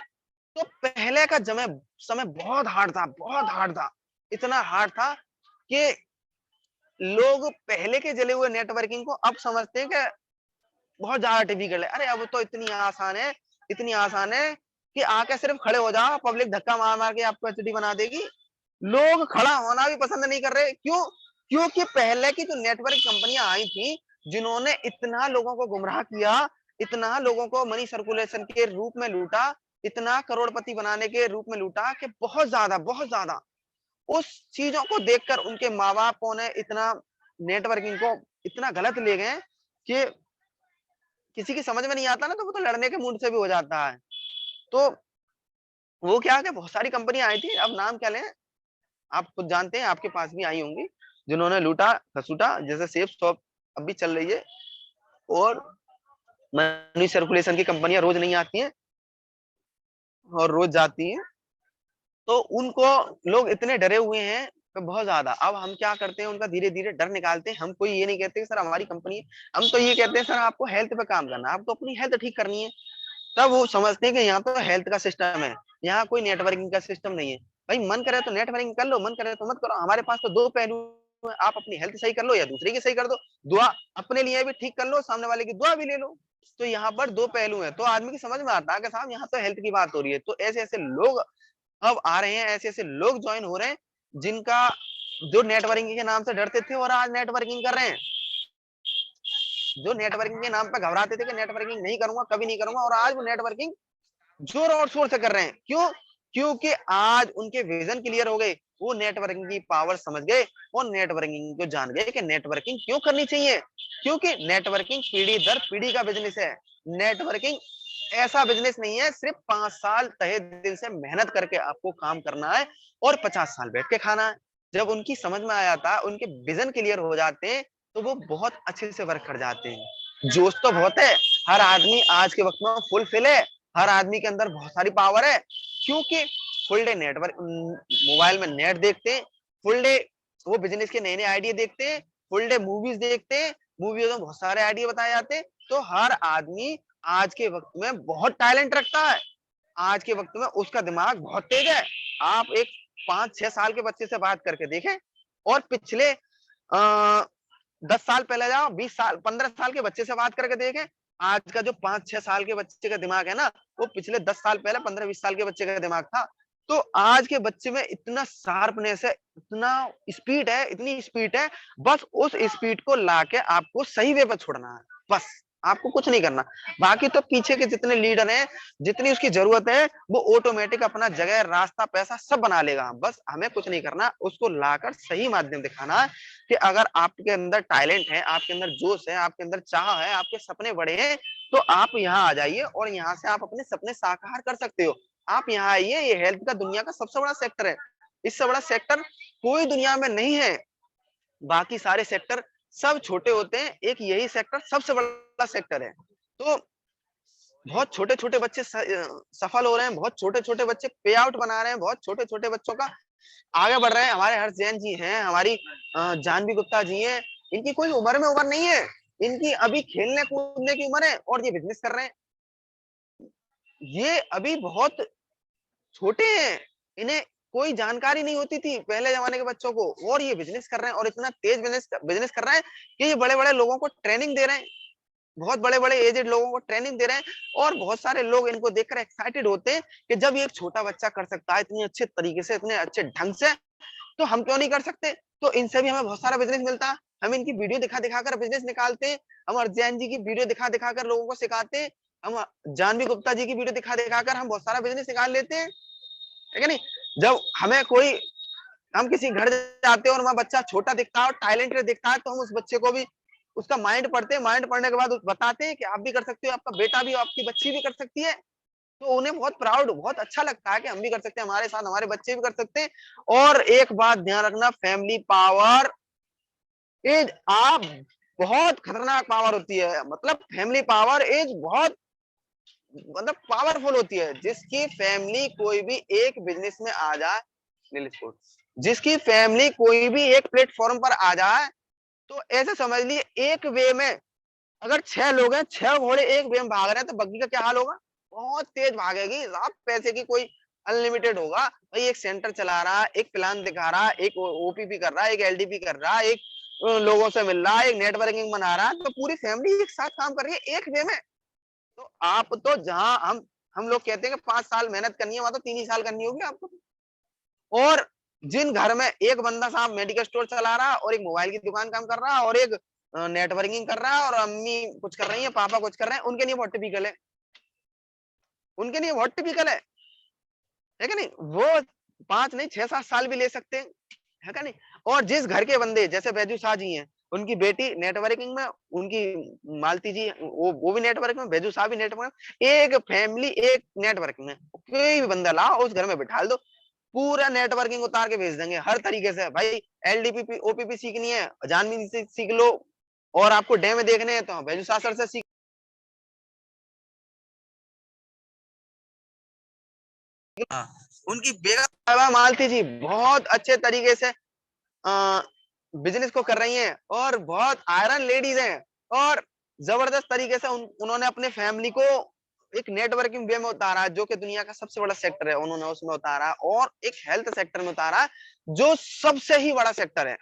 तो पहले का समय बहुत हार्ड था, बहुत हार्ड था। इतना हार्ड था कि लोग पहले के जले हुए नेटवर्किंग को अब समझते हैं कि बहुत ज्यादा डिफिकल्ट है। अरे अब तो इतनी आसान है कि आके सिर्फ खड़े हो जाओ, पब्लिक धक्का मार मार के आपको एचडी बना देगी। लोग खड़ा होना भी पसंद नहीं कर रहे। क्यों? क्योंकि पहले की जो नेटवर्क कंपनियां आई थी, जिन्होंने इतना लोगों को गुमराह किया, इतना लोगों को मनी सर्कुलेशन के रूप में लूटा, इतना करोड़पति बनाने के रूप में लूटा कि बहुत ज्यादा उस चीजों को देखकर उनके माँ बापों ने इतना नेटवर्किंग को इतना गलत ले गए कि किसी की समझ में नहीं आता ना, तो वो तो लड़ने के मूड से भी हो जाता है। तो वो क्या कि बहुत सारी कंपनियां आई थी, अब नाम क्या लें, आप खुद जानते हैं, आपके पास भी आई होंगी, जिन्होंने लूटा खसूटा। जैसे सेफ शॉप अब भी चल रही है, और मनी सर्कुलेशन की कंपनियां रोज नहीं आती हैं और रोज जाती हैं। तो उनको लोग इतने डरे हुए हैं कि बहुत ज्यादा। अब हम क्या करते हैं, उनका धीरे धीरे डर निकालते हैं। हम कोई ये नहीं कहते कि सर हमारी कंपनी है, हम तो ये कहते हैं सर आपको हेल्थ पे काम करना है, आपको अपनी हेल्थ ठीक करनी है। तब वो समझते हैं कि यहाँ तो हेल्थ का सिस्टम है, यहाँ कोई नेटवर्किंग का सिस्टम नहीं है। भाई मन करे तो नेटवर्किंग कर लो, मन करे तो मत करो। हमारे पास तो दो पहलू है, आप अपनी हेल्थ सही कर लो या दूसरे की सही कर दो। दुआ अपने लिए भी ठीक कर लो, सामने वाले की दुआ भी ले लो। तो यहाँ पर दो पहलू है। तो आदमी की समझ में आता है कि साहब यहाँ तो हेल्थ की बात हो रही है। तो ऐसे ऐसे लोग अब आ रहे हैं, ऐसे ऐसे लोग ज्वाइन हो रहे हैं जिनका जो नेटवर्किंग के नाम से डरते थे और आज नेटवर्किंग कर रहे हैं। जो नेटवर्किंग के नाम पे घबराते थे कि नेटवर्किंग नहीं करूंगा, कभी नहीं करूंगा, और आज वो नेटवर्किंग जोर और शोर से कर रहे हैं। क्यों? क्योंकि आज उनके विजन क्लियर हो गए। वो नेटवर्किंग की पावर समझ गए और नेटवर्किंग को जान गए कि नेटवर्किंग क्यों करनी चाहिए। क्योंकि नेटवर्किंग पीढ़ी दर पीढ़ी का बिजनेस है। नेटवर्किंग ऐसा बिजनेस नहीं है सिर्फ 5 साल तहे दिल से मेहनत करके आपको काम करना है और 50 साल बैठ के खाना है। जब उनकी समझ में आ जाता है, उनके विजन क्लियर हो जाते हैं, तो वो बहुत अच्छे से वर्क कर जाते हैं। जोश तो बहुत है, हर आदमी आज के वक्त में फुलफिल है, हर आदमी के अंदर बहुत सारी पावर है। क्योंकि फुल डे नेटवर्क मोबाइल में नेट देखते हैं, फुल डे वो बिजनेस के नए नए आइडिया देखते हैं, फुल डे मूवीज देखते हैं, मूवीज में बहुत सारे आइडिया बताए जाते हैं। तो हर आदमी आज के वक्त में बहुत टैलेंट रखता है। आज के वक्त में उसका दिमाग बहुत तेज है। आप एक 5-6 साल के बच्चे से बात करके देखें और पिछले 10 साल पहले जाओ, 20 साल 15 साल के बच्चे से बात करके देखें, आज का जो 5-6 साल के बच्चे का दिमाग है ना, वो पिछले 10 साल पहले 15-20 साल के बच्चे का दिमाग था। तो आज के बच्चे में इतना शार्पनेस है, इतना स्पीड है, इतनी स्पीड है, बस उस स्पीड को लाके आपको सही वे पर छोड़ना है, बस आपको कुछ नहीं करना। बाकी तो पीछे के जितने लीडर हैं, जितनी उसकी जरूरत है, वो ऑटोमेटिक अपना जगह, रास्ता, पैसा सब बना लेगा। बस हमें कुछ नहीं करना, उसको लाकर सही माध्यम दिखाना है कि अगर आपके अंदर टैलेंट है, आपके अंदर जोश है, आपके अंदर चाह है, आपके सपने बड़े हैं, तो आप यहाँ आ जाइए और यहाँ से आप अपने सपने साकार कर सकते हो। आप यहाँ आइए, ये हेल्थ का दुनिया का सबसे बड़ा सेक्टर है। इससे बड़ा सेक्टर कोई दुनिया में नहीं है। बाकी सारे सेक्टर सब छोटे होते हैं, एक यही सेक्टर सबसे बड़ा सेक्टर है। तो बहुत छोटे-छोटे बच्चे सफल हो रहे हैं, बहुत छोटे-छोटे बच्चे पे आउट बना रहे हैं, बहुत छोटे-छोटे बच्चों का आगे बढ़ रहे हैं। हमारे हर्ष जैन जी हैं, हमारी जाह्नवी गुप्ता जी हैं, इनकी कोई उम्र में उम्र नहीं है, इनकी अभी खेलने कूदने की उम्र है और ये बिजनेस कर रहे हैं। ये अभी बहुत छोटे हैं, इन्हें कोई जानकारी नहीं होती थी पहले जमाने के बच्चों को, और ये बिजनेस कर रहे हैं और इतना तेज बिजनेस कर रहे हैं कि ये बड़े-बड़े लोगों को ट्रेनिंग दे रहे हैं। बहुत बड़े-बड़े एजेड लोगों को ट्रेनिंग दे रहे हैं और बहुत सारे लोग इनको देखकर एक्साइटेड होते हैं कि जब ये एक छोटा बच्चा कर सकता है इतनी अच्छे तरीके से, इतने अच्छे ढंग से, तो हम क्यों नहीं कर सकते? तो इनसे भी हमें बहुत सारा बिजनेस मिलता है। हम इनकी वीडियो दिखा-दिखा कर बिजनेस निकालते हैं। हम हर्ष जैन जी की वीडियो दिखा-दिखा कर लोगों को सिखाते हैं। हम जाह्नवी गुप्ता जी की वीडियो दिखा-दिखा कर हम बहुत सारा बिजनेस निकाल लेते हैं। है कि नहीं? जब हमें कोई हम किसी घर जाते हैं और वहाँ बच्चा छोटा दिखता है और टैलेंटेड दिखता है, तो हम उस बच्चे को भी उसका माइंड पढ़ते हैं, माइंड पढ़ने के बाद बताते हैं कि आप भी कर सकते हो, आपका बेटा भी, आपकी बच्ची भी कर सकती है। तो उन्हें बहुत प्राउड, बहुत अच्छा लगता है कि हम भी कर सकते हैं, हमारे साथ हमारे बच्चे भी कर सकते हैं। और एक बात ध्यान रखना, फैमिली पावर इज आप बहुत खतरनाक पावर होती है। मतलब फैमिली पावर इज बहुत मतलब पावरफुल होती है। जिसकी फैमिली कोई भी एक बिजनेस में आ जाए, जिसकी फैमिली कोई भी एक प्लेटफॉर्म पर आ जाए, तो ऐसे समझ लिए एक वे में अगर 6 लोग हैं, 6 घोड़े एक वे में भाग रहे हैं, तो बग्गी का क्या हाल होगा? बहुत तेज भागेगी। आप पैसे की कोई अनलिमिटेड होगा। भाई एक सेंटर चला रहा है, एक प्लान दिखा रहा है, एक ओपीपी कर रहा है, एक एलडीपी कर रहा है, एक लोगों से मिल रहा है, एक नेटवर्किंग बना रहा है, तो पूरी फैमिली एक साथ काम कर रही है एक वे में। तो आप तो जहां हम लोग कहते हैं कि 5 साल मेहनत करनी है, वहां तो 3 ही साल करनी होगी आपको। और जिन घर में एक बंदा साहब मेडिकल स्टोर चला रहा है और एक मोबाइल की दुकान काम कर रहा है और एक नेटवर्किंग कर रहा है और अम्मी कुछ कर रही है, पापा कुछ कर रहे हैं, उनके लिए बहुत टिपिकल है, उनके लिए बहुत टिपिकल है कि नहीं? वो 5 नहीं 6-7 साल भी ले सकते हैं, है का नहीं? और जिस घर के बंदे जैसे बैजू शाह जी हैं, उनकी बेटी नेटवर्किंग में, उनकी मालती जी वो भी नेटवर्क में, बैजू शाह भी नेटवर्क में, एक फैमिली एक नेटवर्क में, कोई भी बंदा लाओ उस घर में बिठा दो, पूरा नेटवर्किंग उतार के भेज देंगे हर तरीके से। भाई एलडीपी ओपीपी सीखनी है, जाह्नवी से सीख लो, और आपको डेमो देखने हैं तो बैजू शाह सर से सीख। उनकी बेगम मालती जी बहुत अच्छे तरीके से बिजनेस को कर रही हैं और बहुत आयरन लेडीज हैं और जबरदस्त तरीके से उन्होंने अपने फैमिली को एक नेटवर्किंग वे में उतारा, जो कि दुनिया का सबसे बड़ा सेक्टर है, उन्होंने उसमें उतारा, और एक हेल्थ सेक्टर में उतारा, जो सबसे ही बड़ा सेक्टर है।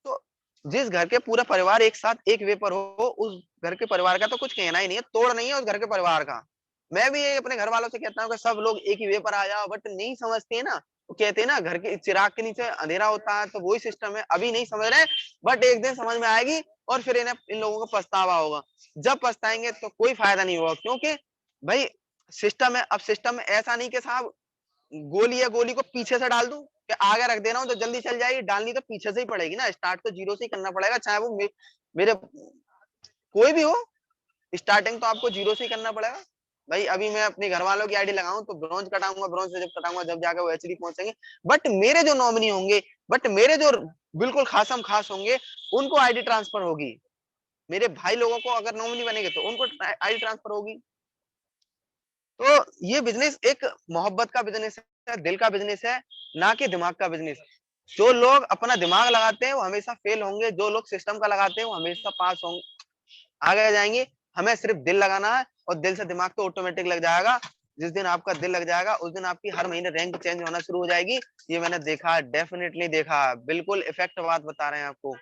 तो जिस घर के पूरा परिवार एक साथ एक वे पर हो, उस घर के परिवार का तो कुछ कहना ही नहीं है, तोड़ नहीं है उस घर के परिवार का। मैं भी ये अपने घर वालों से कहता हूँ कि सब लोग एक ही वे पर आ जाओ, बट नहीं समझते हैं ना। वो कहते हैं ना घर के चिराग के नीचे अंधेरा होता है, तो वही सिस्टम है, अभी नहीं समझ रहे, बट एक दिन समझ में आएगी और फिर इन्हें इन लोगों को पछतावा होगा। जब पछताएंगे तो कोई फायदा नहीं होगा, क्योंकि भाई सिस्टम है। अब सिस्टम में ऐसा नहीं कि साहब गोली है, गोली को पीछे से डाल दूं कि आगे रख दे रहा हूँ तो जल्दी चल जाएगी, डालनी तो पीछे से ही पड़ेगी ना। स्टार्ट तो जीरो से ही करना पड़ेगा, चाहे वो मेरे कोई भी हो, स्टार्टिंग तो आपको जीरो से ही करना पड़ेगा। भाई अभी मैं अपने घर वालों की आईडी लगाऊं तो ब्रॉन्ज कटाऊंगा, ब्रॉन्ज से जब कटाऊंगा जब जाकर वो एचडी पहुंचेंगे। बट मेरे जो नॉमिनी होंगे, बट मेरे जो बिल्कुल खासम खास होंगे, उनको आईडी ट्रांसफर होगी। मेरे भाई लोगों को अगर नॉमिनी बनेंगे तो उनको आईडी ट्रांसफर होगी। तो ये बिजनेस एक मोहब्बत का बिजनेस है, दिल का बिजनेस है, ना कि दिमाग का बिजनेस। जो लोग अपना दिमाग लगाते हैं वो हमेशा फेल होंगे, जो लोग सिस्टम का लगाते हैं वो हमेशा पास होंगे, आगे जाएंगे। हमें सिर्फ दिल लगाना है और दिल से दिमाग तो ऑटोमेटिक लग जाएगा। जिस दिन आपका दिल लग जाएगा उस दिन आपकी हर महीने रैंक चेंज होना शुरू हो जाएगी। ये मैंने देखा, डेफिनेटली देखा, बिल्कुल इफेक्ट बात बता रहे हैं आपको।